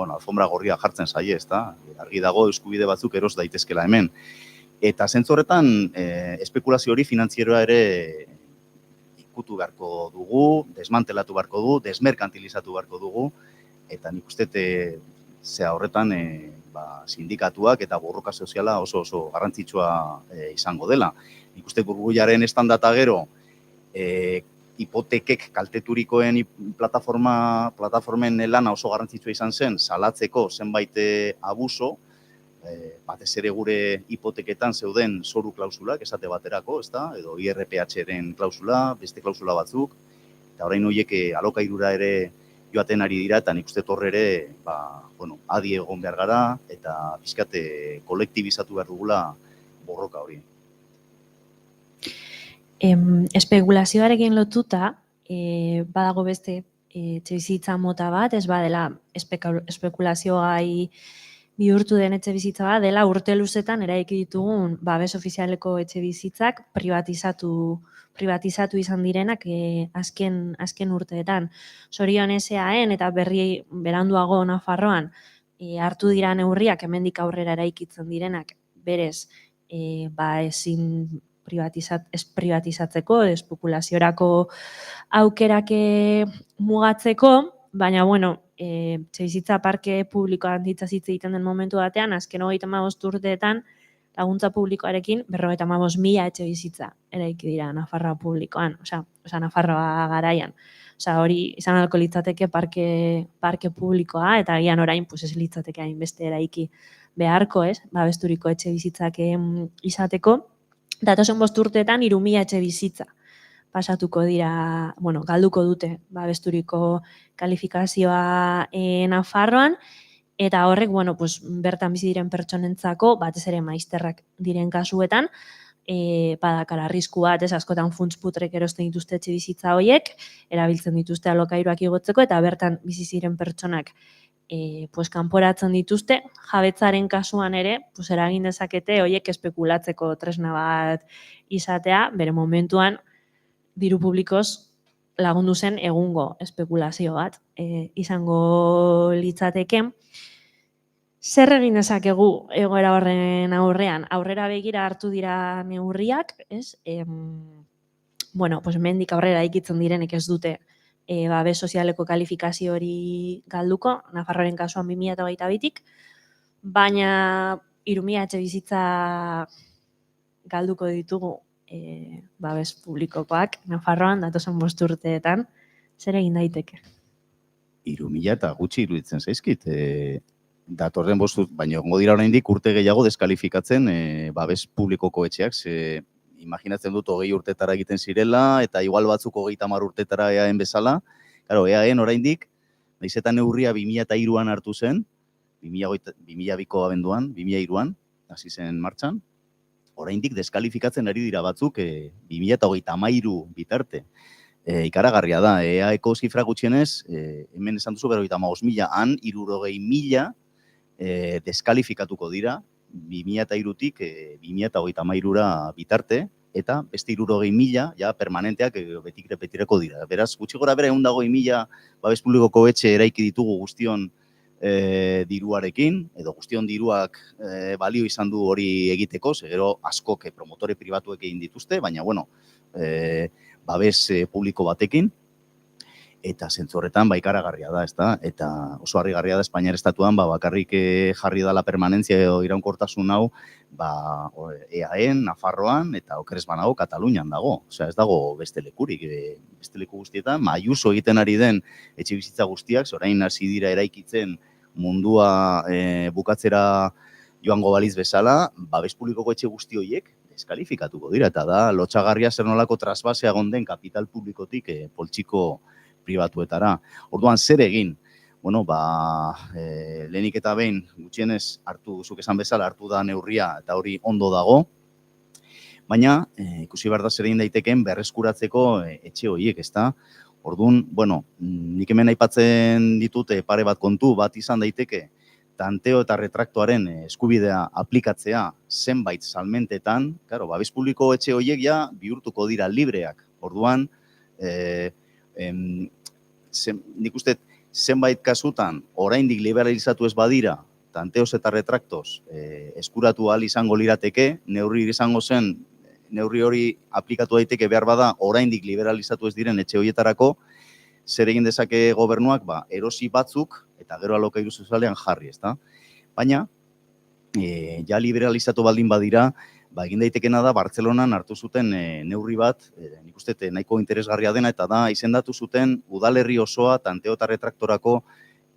alfombra gorria jartzen zaie, ezta? Argi dago eskubide batzuk eros daitezkela hemen. Eta zentzu horretan espekulazio hori finantzieroa ere ikutu beharko dugu, desmantelatu beharko dugu, desmerkantilizatu beharko dugu, eta nik uste horretan sindikatuak eta borroka soziala oso garrantzitsua izango dela. Nik uste burbuilaren estandata gero, hipotekek kalteturikoen plataformen lana oso garrantzitsua izan zen, salatzeko zenbait abuso, batez ere gure hipoteketan zeuden zoru klausulak, esate baterako, ezta? Edo IRPH-ren klausula, beste klausula batzuk, eta orain horiek alokairura ere joaten ari dira, eta nik uste horre ere, adi egon behar gara, eta pixkate kolektibizatu behar dugula borroka hori. Espekulazioarekin lotuta, badago beste etxebizitza mota bat, ez badela espekulazio gai bihurtu den etxebizitza bat, dela urte luzetan eraiki ditugun babes ofizialeko etxebizitzak privatizatu izan direnak azken urteetan. Zorionez EAEn eta berri beranduago Nafarroan hartu dira neurriak hemendik aurrera eraikitzen direnak berez ezin privatizatzeko, espekulaziorako aukerak mugatzeko, baina etxebizitza parke publikoa handitzaz hitz egiten den momentu batean, azken 35 urteetan laguntza publikoarekin 55.000 etxebizitza eraiki dira Nafarroa publikoan, osea Nafarroa garaian. Hori izan ahalko litzateke parke publikoa, eta agian orain ez litzateke hainbeste eraiki beharko, ez? Babesturiko etxebizitzak izateko. Datozen 5 urteetan 3.000 etxebizitza pasatuko dira, galduko dute babesturiko kalifikazioa Nafarroan, eta horrek, bertan bizi diren pertsonentzako, batez ere maizterrak diren kasuetan, badakar arrisku bat, askotan funts putrek erosten dituzte etxebizitza horiek, erabiltzen dituzte alokairuak igotzeko, eta bertan bizi ziren pertsonak kanporatzen dituzte, jabetzaren kasuan ere, eragin dezakete horiek espekulatzeko tresna bat izatea, bere momentuan diru publikoz lagundu zen egungo espekulazio bat izango litzateke. Zer egin dezakegu egoera horren aurrean? Aurrera begira hartu dira neurriak, ez? Hemendik aurrera ikitzen direnek ez dute babes sozialeko kalifikazio hori galduko, Nafarroaren kasuan 2022tik, baina 3.000 etxebizitza galduko ditugu babes publikokoak Nafarroan datozen 5 urteetan. Zer egin daiteke? 3.000 eta gutxi iruditzen zaizkit. Datorren 5 urte, baina egongo dira oraindik urte gehiago deskalifikatzen babes publikoko etxeak, imaginatzen dut 20 urtetara egiten zirela, eta igual batzuk 30 urtetara EAen bezala. Claro, EAen oraindik, nahiz eta neurria 2003an hartu zen, 2002ko abenduan, 2003an, hasi zen martxan, oraindik deskalifikatzen ari dira batzuk 2033 bitarte. Ikaragarria da, EAeko zifra gutxienez, hemen esan duzu 55.000, han 60.000 deskalifikatuko dira, 2003tik 2033ra bitarte, eta beste 60.000 ja permanenteak betireko dira. Beraz, gutxi gora bera 120.000 babes publikoko etxe eraiki ditugu guztion diruarekin, edo guztion diruak balio izan du hori egiteko, gero askok promotore pribatuek egin dituzte, baina, babes publiko batekin, eta zentzu horretan ikaragarria da, ezta? Eta oso harrigarria da Espainiar estatuan bakarrik jarri dala permanentzia edo iraunkortasun hau EAen, Nafarroan eta okeres banago Katalunian dago. Osea, ez dago beste lekurik. Beste leku guztietan, Ayuso egiten ari den etxebizitza guztiak, orain hasi dira eraikitzen mundua bukatzera joango baliz bezala, babes publikoko etxe guzti horiek deskalifikatuko dira, eta da lotsagarria zer nolako trasbasea gonden kapital publikotik poltsiko pribatuetara. Orduan, zer egin? Lehenik eta behin, gutxienez, zuk esan bezala, hartu da neurria eta hori ondo dago, baina, ikusi behar da zer egin daitekeen berreskuratzeko etxe horiek, ezta? Orduan, nik hemen aipatzen ditute pare bat kontu, bat izan daiteke, tanteo eta retraktoaren eskubidea aplikatzea zenbait salmentetan, babes publiko etxe horiek ja bihurtuko dira libreak. Orduan, nik uste zenbait kasutan oraindik liberalizatu ez badira, tanteos eta retraktos eskuratu ahal izango lirateke, neurri hori aplikatu daiteke behar bada oraindik liberalizatu ez diren etxe horietarako, zer egin dezake gobernuak, erosi batzuk eta gero alokairu sozialean jarri, ezta? Baina, ja liberalizatu baldin badira, egin daitekena da Bartzelonan hartu zuten neurri bat, nik uste nahiko interesgarria dena, eta da izendatu zuten udalerri osoa tanteo eta retraktorako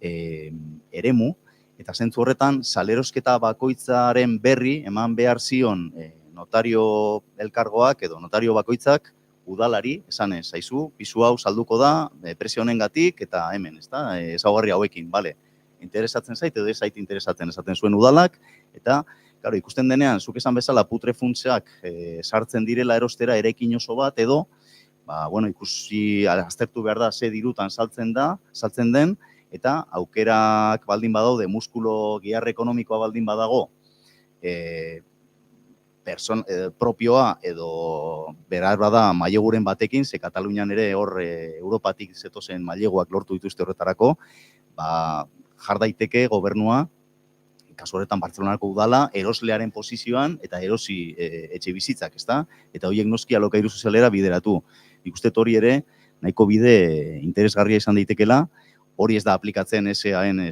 eremu, eta zentzu horretan salerosketa bakoitzaren berri eman behar zion notario elkargoak edo notario bakoitzak udalari, esan ez, zaizu, pisu hau salduko da, prezio honengatik eta hemen, ezta, ezaugarri hauekin, bale, interesatzen zait edo ez zait interesatzen, esaten zuen udalak, eta claro, ikusten denean, zuk esan bezala putre funtseak sartzen direla erostera eraikin oso bat, edo, ikusi aztertu behar da ze dirutan saltzen den, eta aukerak baldin badaude, muskulo gihar ekonomikoa baldin badago, propioa edo berar bada maileguren batekin, ze Katalunian ere hor Europatik zetozen maileguak lortu dituzte horretarako, jar daiteke gobernua, kasu horretan Bartzelonako udala, eroslearen posizioan eta erosi etxe bizitzak, ezta? Eta horiek noski alokairu sozialera bideratu. Nik uste hori ere, nahiko bide interesgarria izan daitekela, hori ez da aplikatzen EAen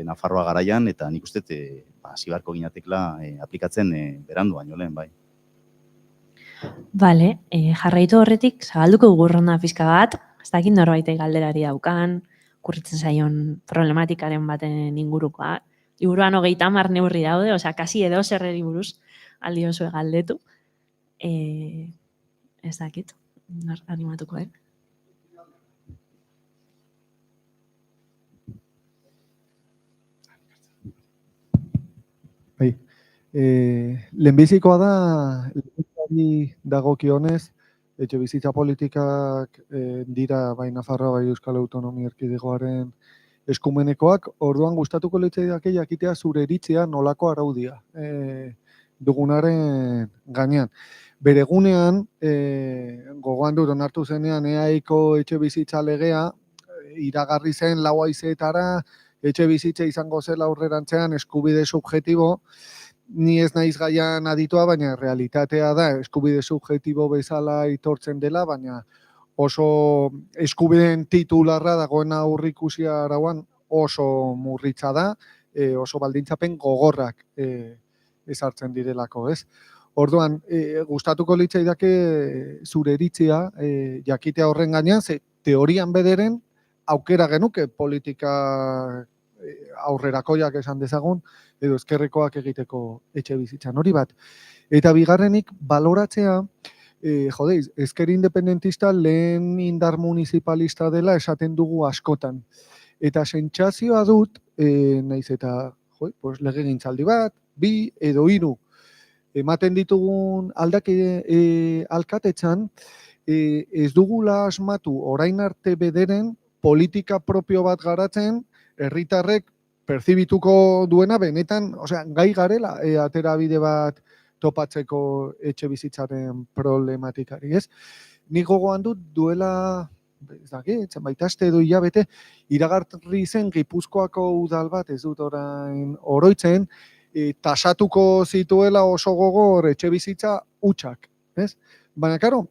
Nafarroa garaian, eta nik uste hasi beharko ginatekela aplikatzen berandu baino lehen, bai. Bale, jarraitu horretik, zabalduko gurronda pizka bat, ez dakit norbaitek galderari daukan, kurritzen zaion problematikaren baten ingurukoa. Liburuan 30 neurri daude, kasi edo zerreri buruz aldi oso galdetu. Ez dakit, animatuko, Lehenbizikoa da Etxebizitzari dagokionez, etxebizitza politikak dira bai Nafarroa bai Euskal Autonomia Erkidegoaren eskumenekoak, orduan gustatuko litzaidake jakitea zure iritzia nolako araudia dugunaren gainean. Bere egunean, gogoan dut onartu zenean EAEko etxebizitza legea, iragarri zen lau haizeetara etxebizitza izango zela aurrerantzean eskubide subjektibo, ni ez naiz gaian aditua, baina realitatea da eskubide subjektibo bezala aitortzen dela, baina oso eskubideen titularra dagoen aurreikusia arauan oso murritza da, oso baldintzapen gogorrak ezartzen direlako, ez? Orduan, gustatuko litzaidake zure iritzia jakitea horren gainean, ze teorian bederen aukera genuke politika aurrerakoiak esan dezagun, edo ezkerrekoak egiteko etxebizitzan hori bat. Eta bigarrenik, baloratzea, ezker independentista lehen indar municipalista dela esaten dugu askotan. Eta sentsazioa dut, naiz eta legegintzaldi bat, 2 edo 3 ematen ditugun alkatetzan, ez dugula asmatu orain arte bederen politika propio bat garatzen, herritarrek perzibituko duena benetan, gai garela atera bide bat topatzeko etxebizitzaren problematikari, ez? Nik gogoan dut duela, zenbait aste edo hilabete, iragarri zen Gipuzkoako udal bat, ez dut orain oroitzen, tasatuko zituela oso gogor etxebizitza hutsak, ez? Baina, karo,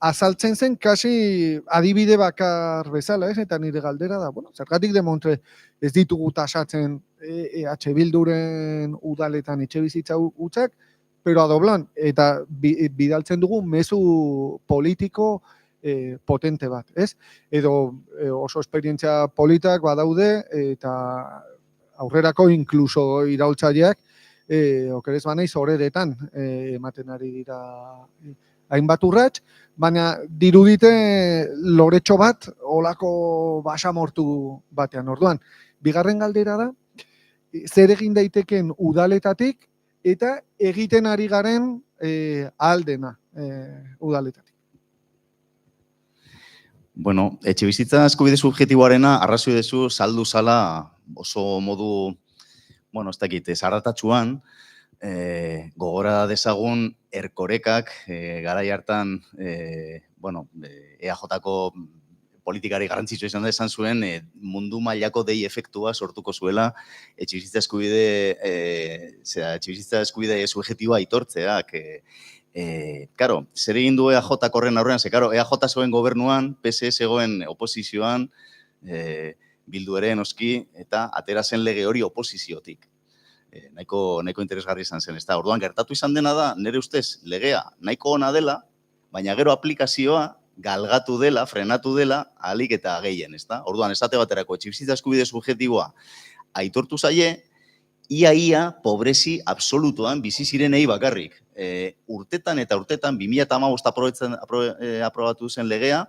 azaltzen zen kasi adibide bakar bezala, ez? Eta nire galdera da, zergatik demontre ez ditugu tasatzen EH Bilduren udaletan etxebizitza hutsak, pero adoblan, eta bidaltzen dugu mezu politiko potente bat, ez? Edo oso esperientzia politak badaude, eta aurrerako inkluso iraultzaileak, okerez banaiz horeretan ematen ari dira hainbat urrats, baina dirudite loretxo bat olako basamortu batean. Orduan, bigarren galdera da, zer egin daiteken udaletatik eta egiten ari garen aldena udaletatik. Bueno, etxebizitza eskubide subjektiboarena arrazoi dezu saldu zala oso modu, ez dakit, zaratatsuan, gogora dezagun Erkorekak garai hartan, EAJ-ko politikari garrantzitsua izan da esan zuen mundu mailako dei efektua sortuko zuela etxebizitza eskubide subjektiboa aitortzeak. Karo, zer egin du EAJ horren aurrean, ze karo, EAJ zegoen gobernuan, PS zegoen oposizioan, Bildu ere noski, eta atera zen lege hori oposiziotik. Nahiko interesgarri izan zen, ez da. Orduan, gertatu izan dena da, nire ustez, legea nahiko ona dela, baina gero aplikazioa galgatu dela, frenatu dela, ahalik eta gehien, ez da. Orduan, esate baterako, etxebizitza eskubide subjektiboa aitortu zaie, ia pobrezi absolutuan bizi zirenei bakarrik. Urtetan eta urtetan, 2015 aprobatu zen legea,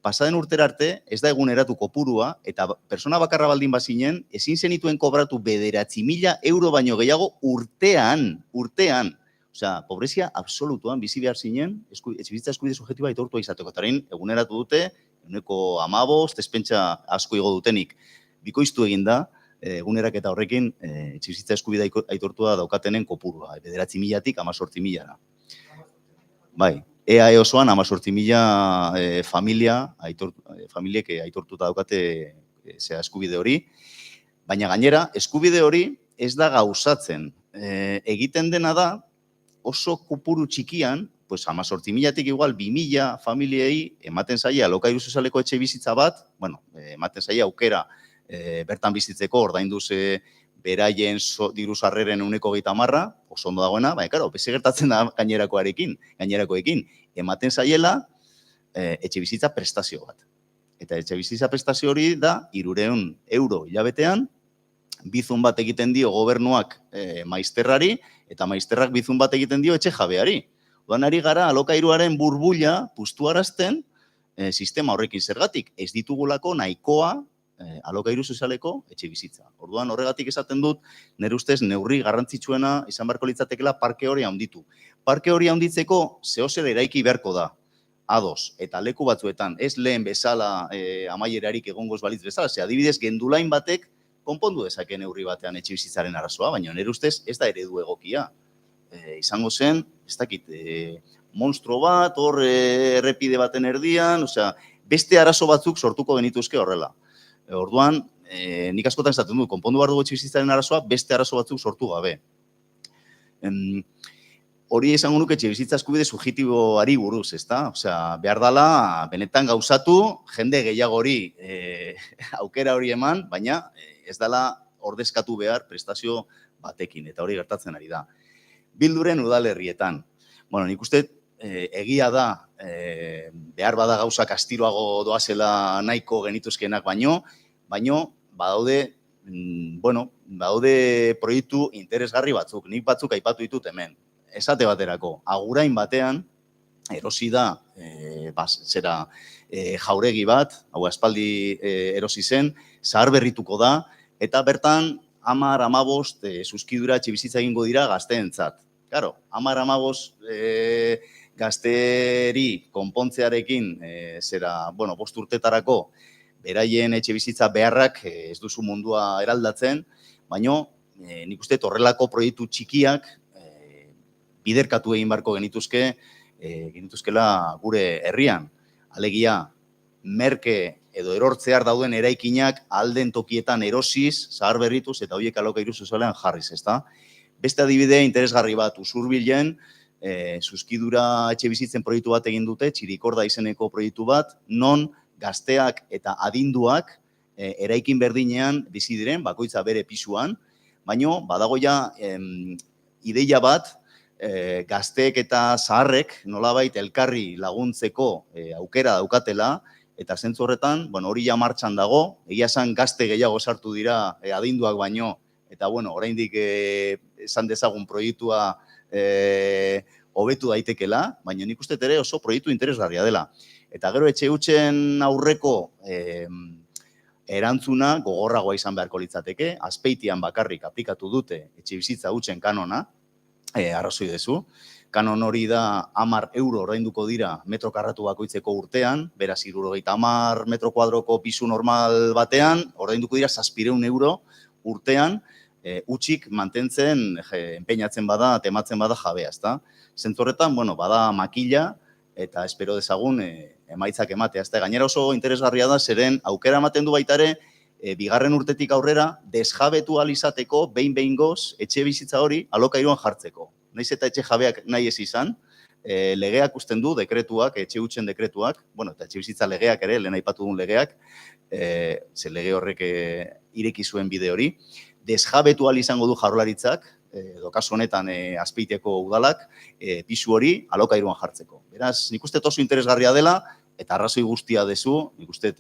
pasaden urtera arte, ez da eguneratu kopurua, eta persona bakarra baldin bazinen, ezin zenituen kobratu 9.000 euro baino gehiago urtean. Osea, pobrezia absolutuan bizi behar zinen, etxebizitza eskubide subjektiboa aitortua izateko. Eta orain, eguneratu dute, 15, espentsa asko igo dutenik. Bikoiztu egin da, egunerak eta horrekin, etxebizitza eskubide aitortua daukatenen kopurua. 9.000-tik 18.000-ra. Bai. EAE osoan 18.000 familiek aitortuta daukate eskubide hori, baina gainera, eskubide hori ez da gauzatzen. Egiten dena da, oso kopuru txikian, 18.000-tik igual 2.000 familiei ematen zaia alokairu sozialeko etxe bizitza bat, ematen zaia aukera bertan bizitzeko, ordainduz beraien diru sarreren 130, oso ondo dagoena, baina, karo, beze gertatzen da gainerakoekin, ematen zaiela etxebizitza prestazio bat. Eta etxebizitza prestazio hori da 300 euro hilabetean, bizun bat egiten dio gobernuak maizterrari, eta maizterrak bizun bat egiten dio etxe jabeari. Odan ari gara alokairuaren burbuila puztuarazten sistema horrekin zergatik. Ez ditugulako nahikoa alokairu sozialeko etxe bizitza. Orduan horregatik esaten dut, nire ustez neurri garrantzitsuena izan beharko litzatekeela parke hori handitu. Parke hori handitzeko zehozer eraiki beharko da. Ados, eta leku batzuetan, ez lehen bezala amaierarik egongoz balitz bezala, adibidez, gendulain batek konpondu dezake neurri batean etxe bizitzaren arazoa, baina nire ustez ez da eredu egokia. Izango zen, ez dakit, monstruo bat, hor errepide baten erdian, beste arazo batzuk sortuko genituzke horrela. Orduan, nik askotan esaten dut, konpondu behar dugu etxe bizitzaren arazoa, beste arazo batzuk sortu gabe. Hori esango nuke etxe bizitza eskubide subjektiboari buruz, ezta? Behar dela, benetan gauzatu, jende gehiagori aukera hori eman, baina ez dela ordezkatu behar prestazio batekin, eta hori gertatzen ari da. Bilduren udalerrietan. Bueno, nik uste egia da, behar bada gauzak astiroago doazela nahiko genituzkenak baino badaude, badaude proiektu interesgarri batzuk, nik batzuk aipatu ditut hemen. Esate baterako, Agurain batean, erosi da, jauregi bat, hau aspaldi erosi zen, zaharberrituko da, eta bertan 10-15 zuzkidura etxebizitza egingo dira gazteentzat. Claro, 10-15 gazteri konpontzearekin, 5 urtetarako beraien etxebizitza beharrak ez duzu mundua eraldatzen, baina nik uste horrelako proiektu txikiak biderkatu egin beharko genituzkela gure herrian. Alegia, merke edo erortzear dauden eraikinak alden tokietan erosiz, zaharberrituz eta horiek alokairu sozialean jarriz, ezta? Beste adibide interesgarri bat, Usurbilen, zuzkidura etxe bizitzen proiektu bat egin dute, Txirikorda izeneko proiektu bat, non gazteak eta adinduak eraikin berdinean bizi diren, bakoitza bere pisuan, baino badago ja ideia bat, gazteek eta zaharrek nolabait elkarri laguntzeko aukera daukatela, eta zentzu horretan, hori ja martxan dago, egia esan gazte gehiago sartu dira adinduak baino, eta oraindik esan dezagun proiektua hobetu daitekela, baina nik uste ere oso proiektu interesgarria dela. Eta gero etxe hutsen aurreko erantzuna gogorragoa izan beharko litzateke, Azpeitian bakarrik aplikatu dute etxe bizitza hutsen kanona, arrazoi dezu. Kanon hori da 10 euro ordainduko dira metro karratu bakoitzeko urtean, beraz 70 metro kuadroko pisu normal batean, ordainduko dira 700 euro urtean, utzik mantentzen, enpeinatzen bada, tematzen bada jabea, ezta? Zentzorretan, bada makila, eta espero dezagun emaitzak ematea, ezta? Gainera oso interesgarria da, zeren aukera ematen du baitare, bigarren urtetik aurrera, desjabetu alizateko, behin-behingoz, etxe bizitza hori alokairuan jartzeko. Naiz eta etxe jabeak nahi ez izan, legeak usten du, dekretuak, etxe hutsen dekretuak, eta etxe bizitza legeak ere, lehen aipatu duen legeak, ze lege horrek ireki zuen bide hori, desjabetu izango du Jaurlaritzak, edo kasu honetan Azpeiteko udalak, pisu hori alokairuan jartzeko. Beraz, nik uste oso interesgarria dela, eta arrazoi guztia dezu, nik uste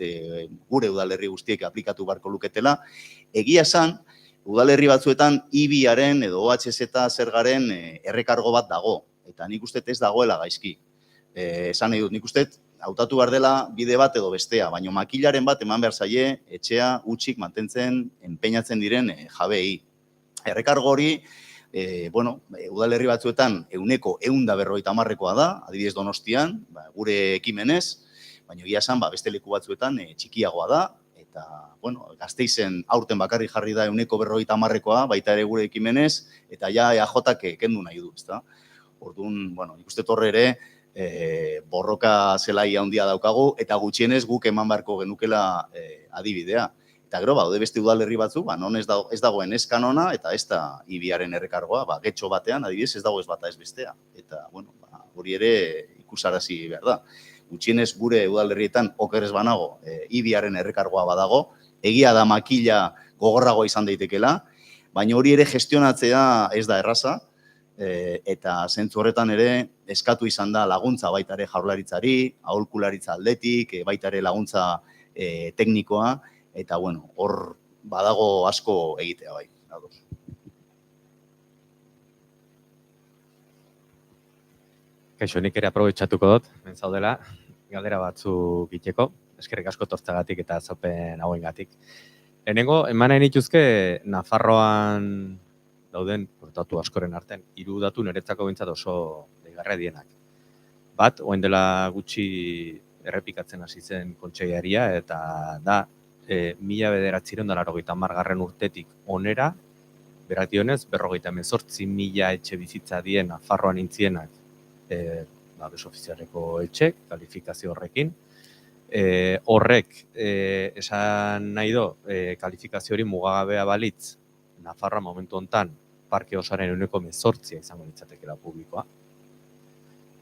gure udalerri guztiek aplikatu beharko luketela, egia esan, udalerri batzuetan IBIaren edo OHZ zergaren errekargo bat dago, eta nik uste ez dagoela gaizki. Esan nahi dut, nik uste hautatu behar dela bide bat edo bestea, baina makilaren bat eman behar zaie etxea utzik mantentzen, enpeinatzen diren jabei. Errekargo hori, udalerri batzuetan 150 da, adibidez Donostian, gure ekimenez, baina egia esan beste leku batzuetan txikiagoa da, eta Gasteizen aurten bakarrik jarri da 150 baita ere gure ekimenez, eta ja EAJak kendu nahi du, ezta? Orduan, nik uste torre ere borroka zelai handia daukagu, eta gutxienez guk eman beharko genukela adibidea. Eta gero, baude beste udalerri batzuk, non ez dagoen ez kanona, eta ez da IBIaren errekargoa, getxo batean, adibidez, ez dago ez bata ez bestea. Eta, hori ere ikusarazi behar da. Gutxienez gure udalerrietan oker ez banago IBIaren errekargoa badago, egia da makila gogorragoa izan daitekela, baina hori ere gestionatzea ez da erraza, eta zentzu horretan ere eskatu izan da laguntza baita ere Jaurlaritzari, aholkularitza aldetik, baita ere laguntza teknikoa, eta hor badago asko egitea bai. Kaixo, nik ere aprobetxatuko dut, zaudela, galdera batzuk egiteko. eskerrik asko tortzagatik eta azalpen hauengatik. Lehenengo, eman nahi nituzke Nafarroan dauden datu askoren artean, 3 datu niretzako behintzat oso deigarria dienak. Bat, orain dela gutxi errepikatzen hasi zen kontseilaria eta da 1980 urtetik onera, berak dionez, 58.000 etxe bizitza dien Nafarroan intzienak babes ofizialeko etxek, kalifikazio horrekin. Horrek esan nahi do, kalifikazio hori mugagabea balitz, Nafarroa momentu hontan parke osoaren 18% izango litzatekeela publikoa.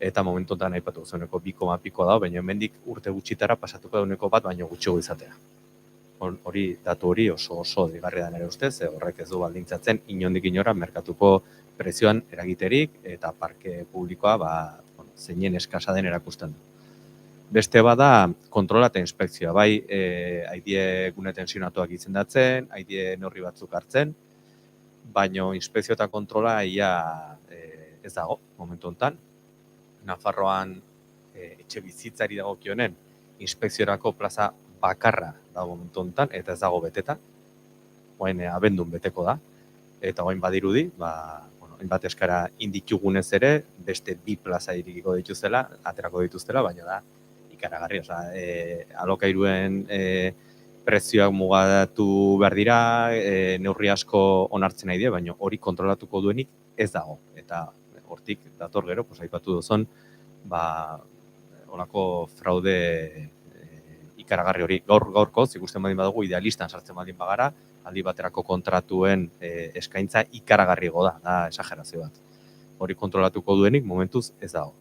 Eta momentu hontan aipatu zuneko 2, pikoa dago, baina hemendik urte gutxitara pasatuko da 1 baino gutxiago izatea. Hori, datu hori oso digarria da nire ustez, horrek ez du baldintzatzen inondik inora merkatuko prezioan eragiterik eta parke publikoa zeinen eskasa den erakusten du. Beste bada kontrola eta inspekzioa, bai haidie gune tensionatuak izendatzen, haidie neurri batzuk hartzen, baino inspekzio eta kontrola ia ez dago momentu hontan. Nafarroan etxe bizitzari dagokionen inspekziorako plaza bakarra dago momentu hontan eta ez dago beteta. Orain abendun beteko da eta orain badirudi, hainbat eskara inditugunez ere, beste 2 plaza irikiko dituztela, aterako dituztela, baina da ikaragarri, alokairuen prezioak mugatu behar dira, neurri asko onartzen nahi dira, baina hori kontrolatuko duenik ez dago. Eta hortik dator gero, aipatu duzun, holako fraude ikaragarri hori gaurkoz, ikusten baldin badugu, idealistan sartzen baldin bagara, aldi baterako kontratuen eskaintza ikaragarrigo da esagerazio bat. Hori kontrolatuko duenik momentuz ez dago.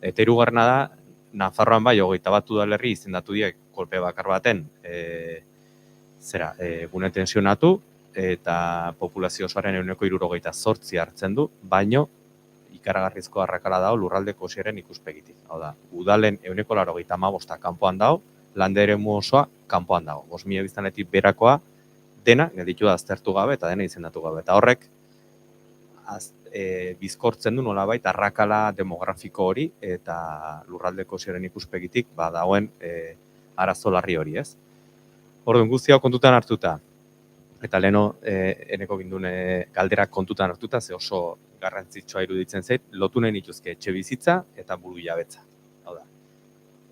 Eta hirugarrena da, Nafarroan bai, 21 udalerri izendatu diek kolpe bakar baten gune tensionatu eta populazio osoaren 78% hartzen du, baino ikaragarrizko arrakala dago lurraldeko osiaren ikuspegitik. Hau da, udalen 85% kanpoan dago, lande eremu osoa kanpoan dago. 5.000 biztanletik berakoa dena gelditu da aztertu gabe eta dena izendatu gabe. Eta horrek bizkortzen du nolabait arrakala demografiko hori eta lurraldeko osiaren ikuspegitik dagoen arazo larri hori, ez? Orduan guzti hau kontutan hartuta, eta leheno eneko gindune galderak kontutan hartuta, ze oso garrantzitsua iruditzen zait, lotu nahi nituzke etxe bizitza eta buru jabetza. Hau da,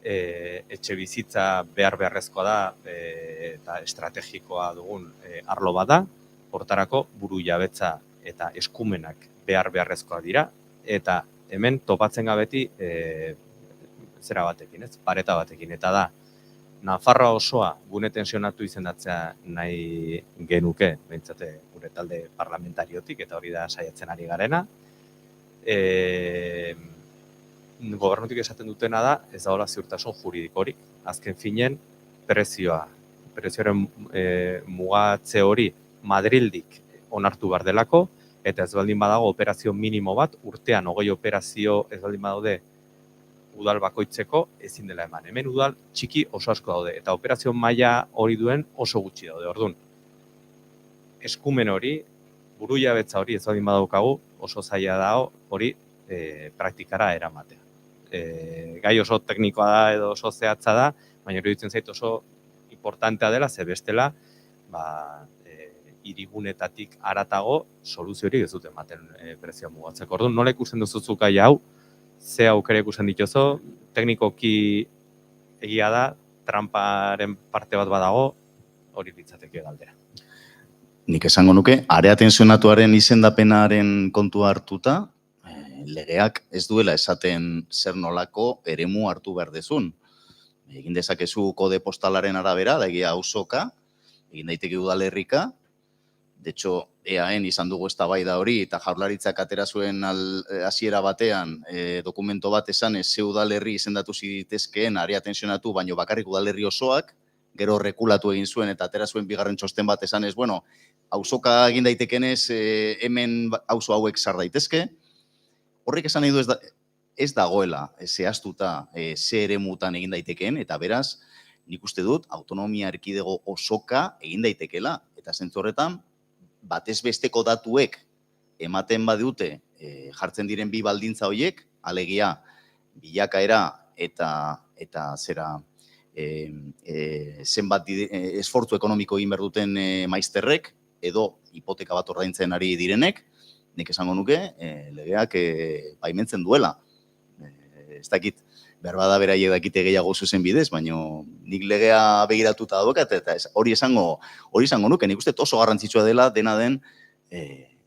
etxe bizitza beharrezkoa da eta estrategikoa dugun arlo bada, hortarako buru jabetza eta eskumenak beharrezkoa dira, eta hemen topatzen gabeti pareta batekin, eta da, Nafarroa osoa gune tensionatu izendatzea nahi genuke, behintzate gure talde parlamentariotik, eta hori da saiatzen ari garena. Gobernutik esaten dutena da, ez dagoela ziurtasun juridikorik. Azken finen, prezioaren mugatze hori Madrildik onartu behar delako, eta ez baldin badago operazio minimo bat, urtean 20 operazio ez baldin badaude udal bakoitzeko ezin dela eman. Hemen udal txiki oso asko daude, eta operazio maila hori duen oso gutxi daude. Orduan, eskumen hori, buru jabetza hori ez baldin badaukagu, oso zaila dago hori praktikara eramatea. Gai oso teknikoa da edo oso zehatza da, baina iruditzen zait oso importantea dela, ze bestela, hirigunetatik haratago soluziorik ez dute ematen prezioa mugatzeko. Orduan, nola ikusten duzuzuk gai hau, ze aukera ikusten dituzu, teknikoki egia da, tramparen parte bat badago, hori litzateke galdera. Nik esango nuke, area tensionatuaren izendapenaren kontua hartuta, legeak ez duela esaten zer nolako eremu hartu behar dezun. Egin dezakezu kode postalaren arabera, da egia auzoka, egin daiteke udalerrika. De hecho, EAen izan dugu eztabaida hori eta Jaurlaritzak atera zuen hasiera batean dokumento bat esan ze udalerri izendatu zitezkeen area tensionatu, baino bakarrik udalerri osoak, gero rekulatu egin zuen eta atera zuen bigarren txosten bat esan bueno, auzoka egin daitekenez hemen auzo hauek sar daitezke. Horrek esan nahi du ez dagoela zehaztuta ze eremutan egin daitekeen, eta beraz, nik uste dut autonomia erkidego osoka egin daitekeela. Eta zentzu horretan, batez besteko datuek ematen badute jartzen diren bi baldintza horiek, alegia bilakaera eta zera zenbat esfortzu ekonomiko egin behar duten maizterrek, edo hipoteka bat ordaintzen ari direnek, nik esango nuke, legeak baimentzen duela. Ez dakit, behar bada beraiek dakite gehiago zuzen bidez, baina nik legea begiratuta daukat, eta hori esango nuke, nik uste oso garrantzitsua dela dena den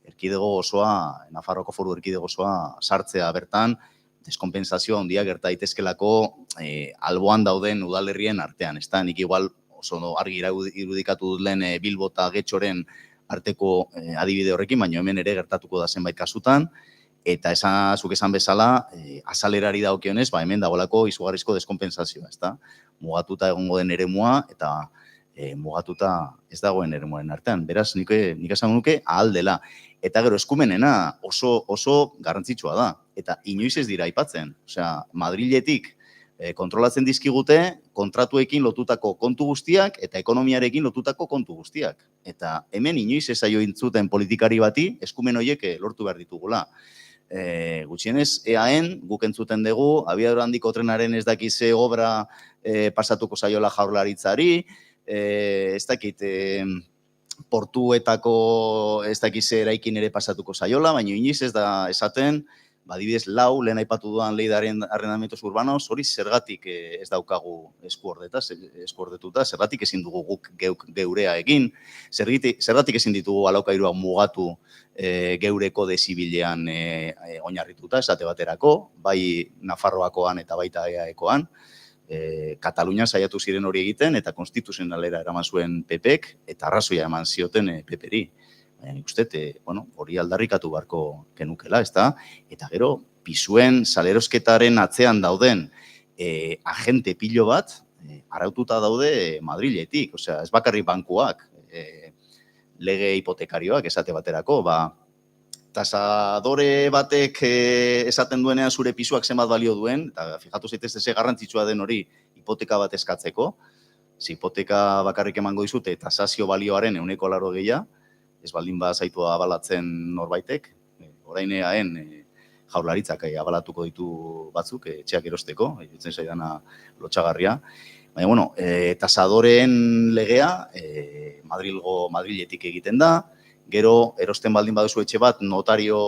erkidego osoa, Nafarroako Foru Erkidego osoa sartzea bertan, deskonpensazioa handia gerta daitezkelako alboan dauden udalerrien artean. Ez da, nik igual oso argi irudikatu dut lehen Bilbo eta Getxoren arteko adibide horrekin, baina hemen ere gertatuko da zenbait kasutan, eta zuk esan bezala, azalerari dagokionez, hemen dagoelako izugarrizko deskonpensazioa, ez da? Mugatuta egongo den eremua, eta mugatuta ez dagoen eremuaren artean. Beraz, nik esan nuke ahal dela. Eta gero, eskumenena oso garrantzitsua da. Eta inoiz ez dira aipatzen. Osea, Madriletik kontrolatzen dizkigute kontratuekin lotutako kontu guztiak eta ekonomiarekin lotutako kontu guztiak. Eta hemen inoiz ez zaio intzuten politikari bati eskumen horiek lortu behar ditugula. Gutxienez, EAen guk entzuten dugu, abiadura handiko trenaren ez dakize obra pasatuko zaiola Jaurlaritzari, ez dakit portuetako ez dakize eraikin ere pasatuko zaiola, baina inoiz ez da esaten, adibidez, lehen aipatu duan lei de arrendamientos urbanos, hori zergatik ez daukagu eskuordetuta, zergatik ezin dugu guk geurea egin, zergatik ezin ditugu alokairuak mugatu geureko dezibilean oinarrituta, esate baterako, bai Nafarroakoan eta baita EAEkoan, Katalunian saiatu ziren hori egiten, eta konstituzionalera eraman zuen PPek, eta arrazoia eman zioten PPri. Nik uste, hori aldarrikatu beharko genukela, ez da? Eta gero, pisuen salerosketaren atzean dauden agente pilo bat, araututa daude Madriletik, osea, ez bakarrik bankuak, lege hipotekarioak esate baterako, tasadore batek esaten duenean zure pisuak zenbat balio duen, eta fijatu zaitez ze garrantzitsua den hori hipoteka bat eskatzeko, hipoteka bakarrik emango dizute tasazio balioaren 80%, ez baldin zaitu abalatzen norbaitek, orain EAen Jaurlaritzak abalatuko ditu batzuk etxeak erosteko, iruditzen zaidana lotsagarria. Baina, tasadoreen legea Madriletik egiten da, gero erosten baldin baduzu etxe bat, notario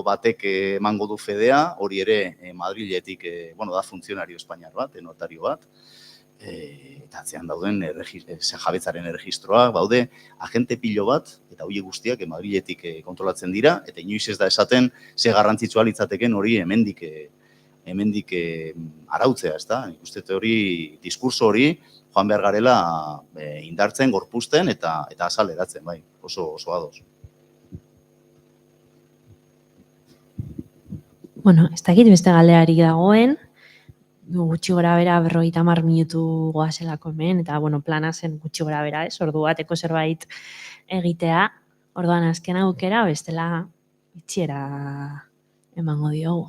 batek emango du fedea, hori ere Madriletik, da funtzionario espainiar bat, notario bat, eta atzean dauden jabetzaren erregistroak, baude agente pilo bat, eta horiek guztiak Madriletik kontrolatzen dira, eta inoiz ez da esaten ze garrantzitsua litzateken hori hemendik arautzea, ez da? Nik uste hori, diskurso hori, joan behar garela indartzen, gorpuzten eta azaleratzen, bai, oso ados. Bueno, ez dakit beste galdeari dagoen, gutxi gora bera 50 minutu goazelako hemen, eta plana zen gutxi gora bera, ordu bateko zerbait egitea, orduan azken aukera, bestela itxiera emango diogu.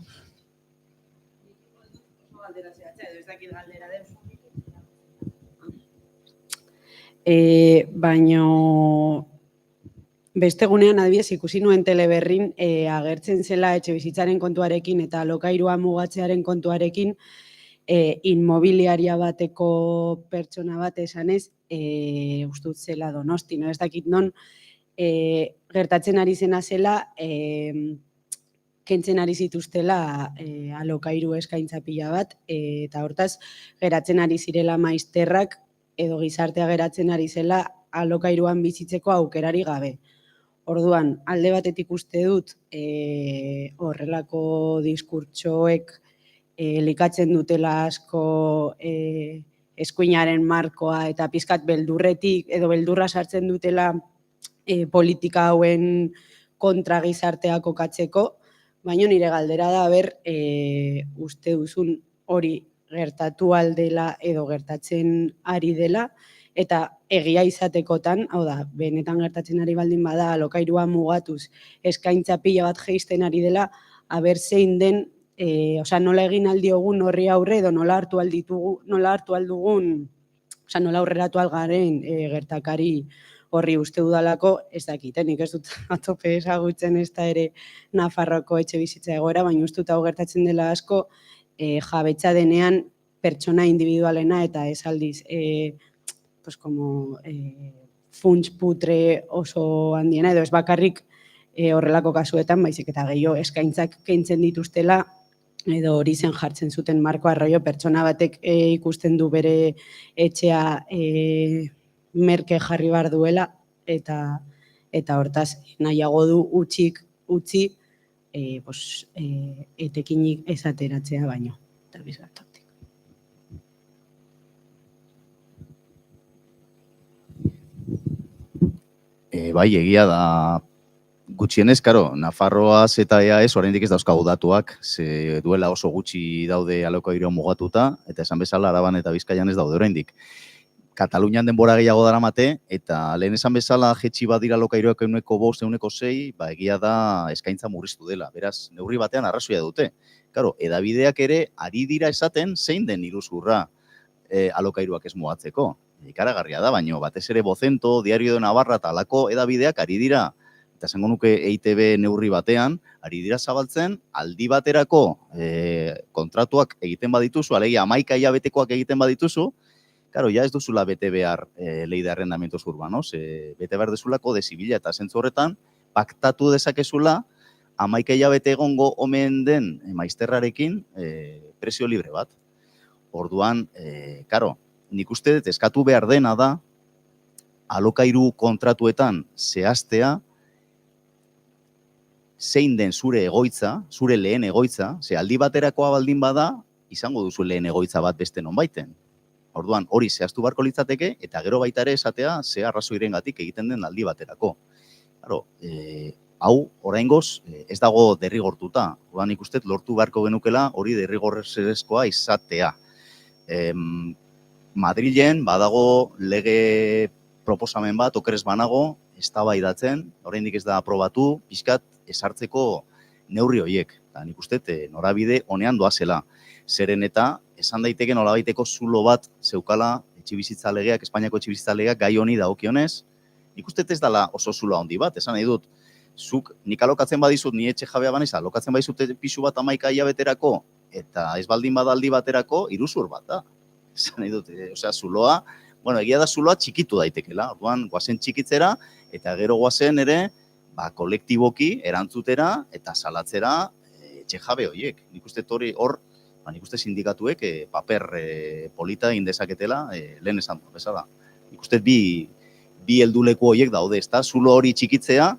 Baino beste gunean adibidez ikusi nuen teleberrin agertzen zela etxebizitzaren kontuarekin eta alokairua mugatzearen kontuarekin inmobiliaria bateko pertsona bat esanez ustut zela Donosti, ez dakit non gertatzen ari zena zela kentzen ari zituztela alokairu eskaintza pila bat eta hortaz geratzen ari zirela maizterrak edo gizartea geratzen ari zela alokairuan bizitzeko aukerari gabe. Orduan, alde batetik uste dut horrelako diskurtsoek likatzen dutela asko eskuinaren markoa eta pizkat beldurretik edo beldurra sartzen dutela politika hauen kontra gizartea kokatzeko, baina nire galdera da uste duzun hori gertatu aldela edo gertatzen ari dela, eta egia izatekotan, hau da, benetan gertatzen ari baldin bada, alokairua mugatuz eskaintza pila bat jeisten ari dela, zein den, nola egin aldiogun horri aurre edo nola hartu aldugun, nola aurreratu algaren gertakari horri uste dudalako, ez dakiten, nik ez dut atope ezagutzen ez da ere Nafarroko etxe bizitza egoera, baina uste dut hau gertatzen dela asko, jabetza denean pertsona individualena eta ez aldiz pues como funts putre oso handiena, edo ez bakarrik horrelako kasuetan, baizik eta gehiago eskaintzak kentzen dituztela, edo hori zen jartzen zuten marko arroio pertsona batek ikusten du bere etxea merke jarri bar duela, eta hortaz nahiago du utzi etekinik ez ateratzea baino. Eta bizgartatik. Bai, egia da, gutxienez, karo, Nafarroaz eta EAEZ oraindik ez dauzkagu datuak, ze duela oso gutxi daude alokairu mugatuta, eta esan bezala Araban eta Bizkaian ez daude oraindik. Katalunian denbora gehiago daramate, eta lehen esan bezala jetxi badira alokairuak 5%, 6%, ba egia da eskaintza murriztu dela. Beraz, neurri batean arrazoia dute. Karo, hedabideak ere ari dira esaten zein den iruzurra alokairuak ez mugatzeko. Ikaragarria da, baino batez ere Bocento, Diario de Navarra eta alako hedabideak ari dira, eta esango nuke EITB neurri batean, ari dira zabaltzen aldi baterako kontratuak egiten badituzu, alegia 11 hilabetekoak egiten badituzu, karo, ja ez duzula bete behar ley de arrendamientos urbanos, bete behar dezulako dezibila, eta zentzu horretan, paktatu dezakezula 11 hilabete egongo omen den maizterrarekin prezio libre bat. Orduan, karo, nik uste dut eskatu behar dena da, alokairu kontratuetan zehaztea, zein den zure egoitza, zure lehen egoitza, ze aldi baterakoa baldin bada, izango duzu lehen egoitza bat beste nonbaiten. Orduan, hori zehaztu barko litzateke, eta gero baita ere esatea, ze arrazoirengatik egiten den aldi baterako. Claro, hau, oraingoz, ez dago derrigortuta. Orduan, nik uste lortu beharko genukela hori derrigorrezkoa izatea. Madrilen badago lege proposamen bat, okerez banago, eztabaidatzen, oraindik ez da aprobatu, pixkat ezartzeko neurri horiek. Nik uste norabide honean doazela. Zeren eta esan daiteke nolabaiteko zulo bat zeukala etxebizitza legeak, Espainiako etxebizitza legeak gai honi dagokionez. Nik uste ez dela oso zulo handi bat, esan nahi dut, zuk nik alokatzen badizut, ni etxe jabea banaiz, alokatzen badizut pisu bat 11 hilabeterako, eta ez baldin badaldi baterako, iruzur bat da. Esan nahi dut, zuloa, bueno, egia da zuloa txikitu daitekela, orduan goazen txikitzera, eta gero goazen ere, kolektiboki erantzutera eta salatzera etxe jabe horiek. Nik uste hor, nik uste sindikatuek paper polita egin dezaketela lehen esan bezala. Nik uste bi helduleku horiek daude, ezta? Zulo hori txikitzea,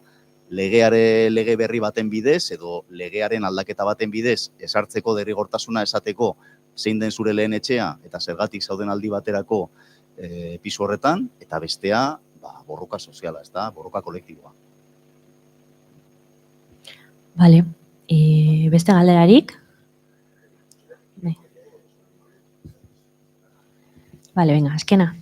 lege berri baten bidez, edo legearen aldaketa baten bidez, esartzeko derrigortasuna esateko zein den zure lehen etxea, eta zergatik zauden aldi baterako pisu horretan, eta bestea borroka soziala, ezta? Borroka kolektiboa. Bale, beste galderarik? Bale, venga, azkena.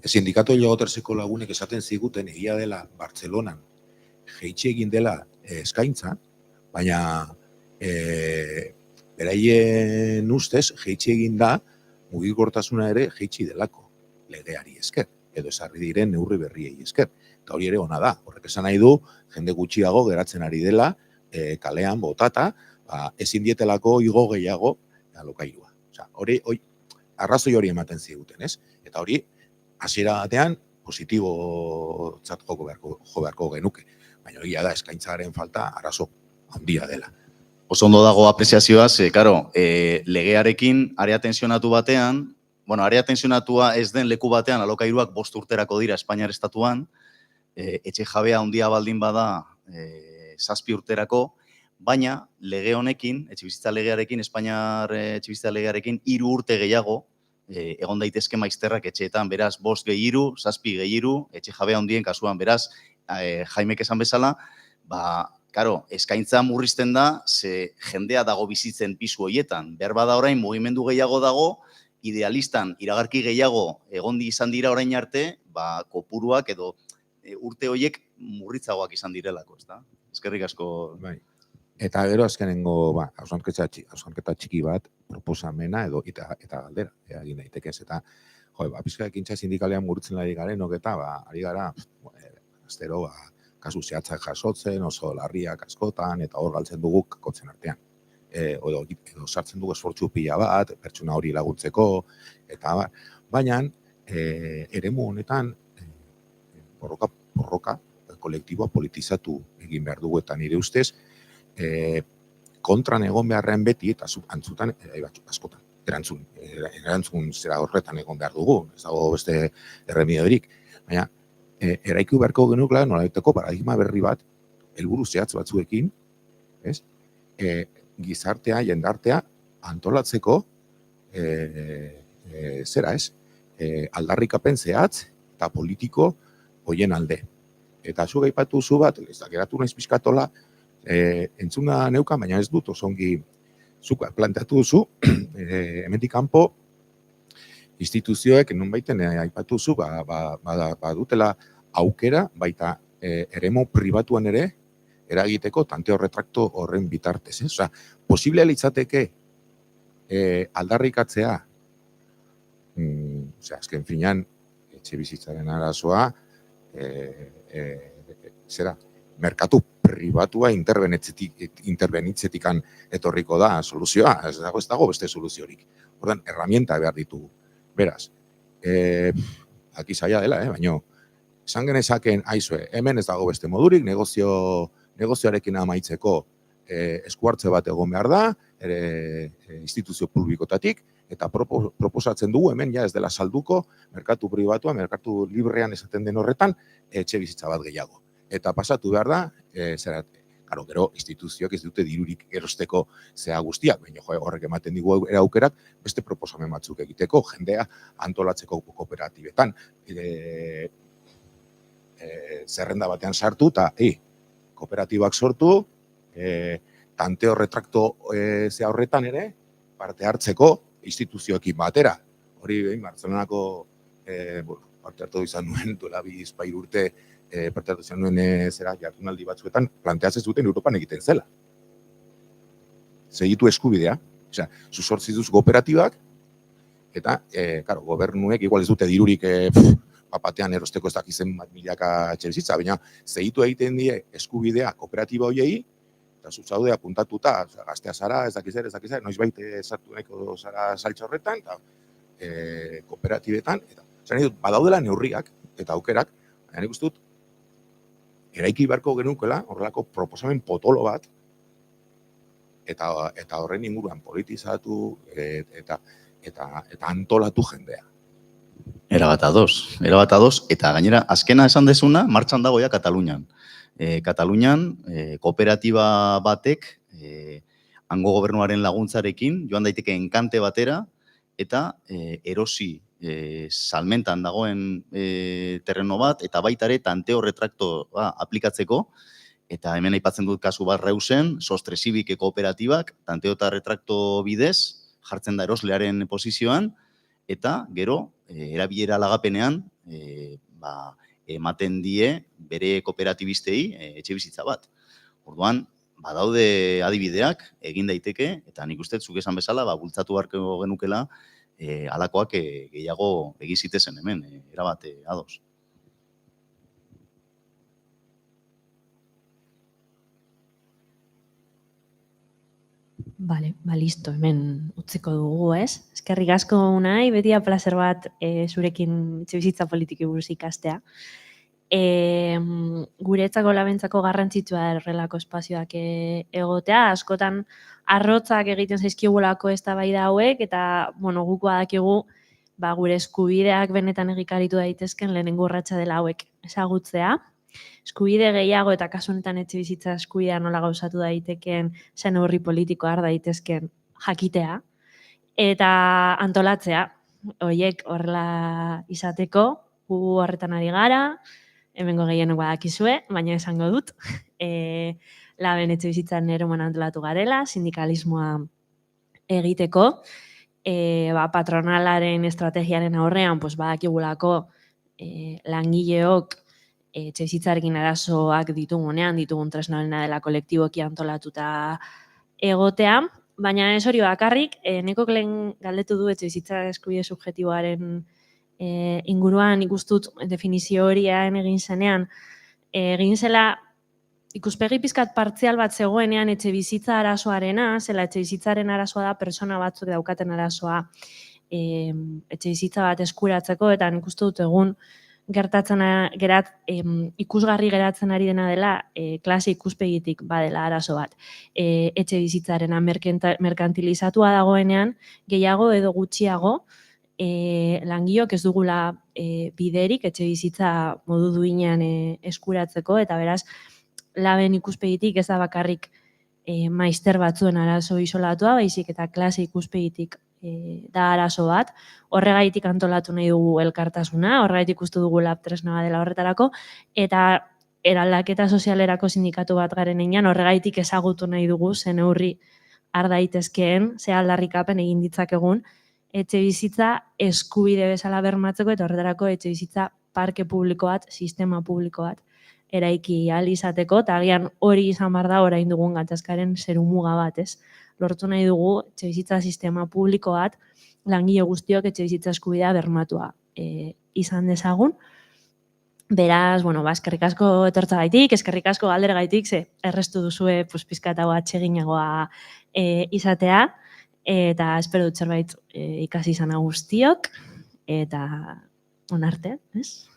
Sindikatu Hegoterseko lagunek esaten ziguten egia dela Bartzelonan jeitsi egin dela eskaintza, baina beraien ustez jeitsi egin da mugikortasuna ere jeitsi delako legeari esker, edo esarri diren neurri berriei esker. Eta hori ere ona da, horrek esan nahi du, jende gutxiago geratzen ari dela, kalean botata, ezin dietelako igo gehiago alokairua. Arrazoi hori ematen ziguten, ez? Eta hori, hasiera batean, positibotzat jo beharko genuke. Baina egia da, eskaintzaren falta arazo handia dela. Oso ondo dago apreziazioa, legearekin area tensionatu batean, area tensionatua ez den leku batean alokairuak 5 urterako dira Espainiar estatuan, etxe jabea handia baldin bada 7 urterako, baina lege honekin, etxebizitza legearekin, Espainiar etxebizitza legearekin 3 urte gehiago egon daitezke maizterrak etxeetan, beraz 5 gehi 3, 7 gehi 3, etxe jabea handien kasuan, beraz, Jaimek esan bezala, eskaintza murrizten da, ze jendea dago bizitzen pisu horietan. Behar bada orain mugimendu gehiago dago, idealistan iragarki gehiago egondi izan dira orain arte, kopuruak edo urte horiek murritzagoak izan direlako, ezta? Eskerrik asko. Eta gero azkenengo hausnarketa txiki bat proposamena edo eta galdera egin daitekez. Eta pizka ekintza sindikalean murritzen ari garenok eta ari gara astero kasu zehatzak jasotzen, oso larriak askotan, eta hor galtzen dugu kakotzen artean. edo sartzen dugu esfortzu pila bat, pertsona hori laguntzeko, eta baina eremu honetan borroka kolektiboa politizatu egin behar dugu, eta nire ustez kontran egon beharrean beti, eta antzutan, askotan, erantzun zera horretan egon behar dugu, ez dago beste erremediorik, baina eraiku beharko genukela nolabaiteko paradigma berri bat, helburu zehatz batzuekin, ez? Gizartea, jendartea antolatzeko zera ez, aldarrikapen zehatz eta politiko hoien alde. Eta zu gaipatu zu bat, ez da geratu naiz pixkatola, entzuna neukan, baina ez dut osongi zuk planteatu duzu, hemendik kanpo instituzioek nonbaiten aipatu zu, badutela aukera, baita eremu pribatuan ere, eragiteko tanteo retrakto horren bitartez. Osea, posible litzateke aldarrikatzea, azken finean, etxe bizitzaren arazoa, merkatu pribatua interbenitzetikan etorriko da soluzioa, ez dago beste soluziorik. Ordan, herramienta behar ditugu. Beraz, aki zaila dela, baina, esan genezaken, aizue, hemen ez dago beste modurik, negozioarekin amaitzeko eskuartze bat egon behar da, instituzio publikotatik, eta proposatzen dugu hemen ja ez dela salduko merkatu pribatua, merkatu librean esaten den horretan, etxe bizitza bat gehiago. Eta pasatu behar da, gero instituzioak ez dute dirurik erosteko zea guztiak, baina horrek ematen digu aukerak beste proposamen batzuk egiteko, jendea antolatzeko kooperatibetan, zerrenda batean sartu, eta kooperatibak sortu, tanteo retrakto zea horretan ere, parte hartzeko instituzioekin batera. Hori Bartzelonako parte hartu izan nuen, duela 2 urte parte hartu izan nuen jardunaldi batzuetan, planteatzen zuten Europan egiten zela. Segitu eskubidea, sortzi duz kooperatibak, eta gobernuek igual ez dute dirurik papatean erosteko ez dakizen milaka etxebizitza, baina segitu egiten die eskubidea kooperatiba hoiei, eta zuzaude apuntatuta, gaztea zara, ez dakizer, noizbait sartu nahiko zara saltza horretan, eta kooperatibetan, eta badaudela neurriak eta aukerak, baina nik uste dut, eraiki beharko genukela, horrelako proposamen potolo bat, eta horren inguruan politizatu eta antolatu jendea. Erabat ados, eta gainera, azkena esan dezuna, martxan dagoia Katalunian. Katalunian, kooperatiba batek, hango gobernuaren laguntzarekin, joan daiteke enkante batera, eta erosi salmentan dagoen terreno bat, eta baita ere tanteo retrakto aplikatzeko, eta hemen aipatzen dut kasu bat Reusen, Sostresibik kooperatibak, tanteo eta retrakto bidez, jartzen da eroslearen posizioan, eta gero, erabilera lagapenean, ematen die bere kooperatibistei etxe bizitza bat. Orduan, badaude adibideak egin daiteke, eta nik uste zuk esan bezala, bultzatu beharko genukela, halakoak gehiago egizitezen hemen, erabat ados. Bale, listo, hemen utziko dugu, ez? Eskerrik asko nahi, beti plazer bat zurekin etxebizitza politiki buruz ikastea. Guretzako labentzako garrantzitsua horrelako espazioak egotea, askotan arrotzak egiten zaizkigulako eztabaida hauek, eta guk badakigu gure eskubideak benetan egikaritu daitezken lehenengo urratsa dela hauek ezagutzea. Eskubide gehiago eta kasu honetan etxebizitza eskubidea nola gauzatu daiteken, zen neurri politikoa har daitezken jakitea, eta antolatzea, horiek horrela izateko, gu horretan ari gara, hemengo gehienok badakizue, baina esango dut, laben etxebizitzan eroman antolatu garela, sindikalismoa egiteko, patronalaren estrategiaren aurrean, badakigulako langileok etxebizitzarekin arazoak ditugunean, ditugun tresnarena dela kolektiboki antolatuta egotea, baina ez hori bakarrik, nekok lehen galdetu du etxebizitza eskubide subjektiboaren inguruan ikustut definizio horian egin zenean, egin zela ikuspegi pizkat partzial bat zegoenean etxe bizitza arazoarena, zela etxe bizitzaren arazoa da pertsona batzuk daukaten arazoa etxe bizitza bat eskuratzeko, eta nik uste dut egun ikusgarri geratzen ari dena dela klase ikuspegitik badela arazo bat. Etxe bizitzarena merkantilizatua dagoenean, gehiago edo gutxiago, langileok ez dugula biderik etxe bizitza modu duinean eskuratzeko, eta beraz, laben ikuspegitik ez da bakarrik maister batzuen arazo isolatua, baizik eta klase ikuspegitik da arazo bat. Horregaitik antolatu nahi dugu elkartasuna, horregaitik uste dugu lab tresna bat dela horretarako, eta eraldaketa sozialerako sindikatu bat garen einan, horregaitik ezagutu nahi dugu zen neurri har daitezkeen, ze aldarrikapen egin ditzakegun, etxe bizitza eskubide bezala bermatzeko, eta horretarako etxe bizitza parke publiko bat, sistema publiko bat eraiki ahal izateko, eta agian hori izan behar da orain dugun gatazkaren zerumuga bat, ez? Lortu nahi dugu etxe bizitza sistema publiko bat, langile guztiok etxe bizitza eskubidea bermatua izan dezagun. Beraz, eskerrik asko etortzagaitik, eskerrik asko galderagaitik, ze errestu duzue pizkat hau atseginagoa izatea, eta espero dut zerbait ikasi izan guztiok, eta onarte, ez?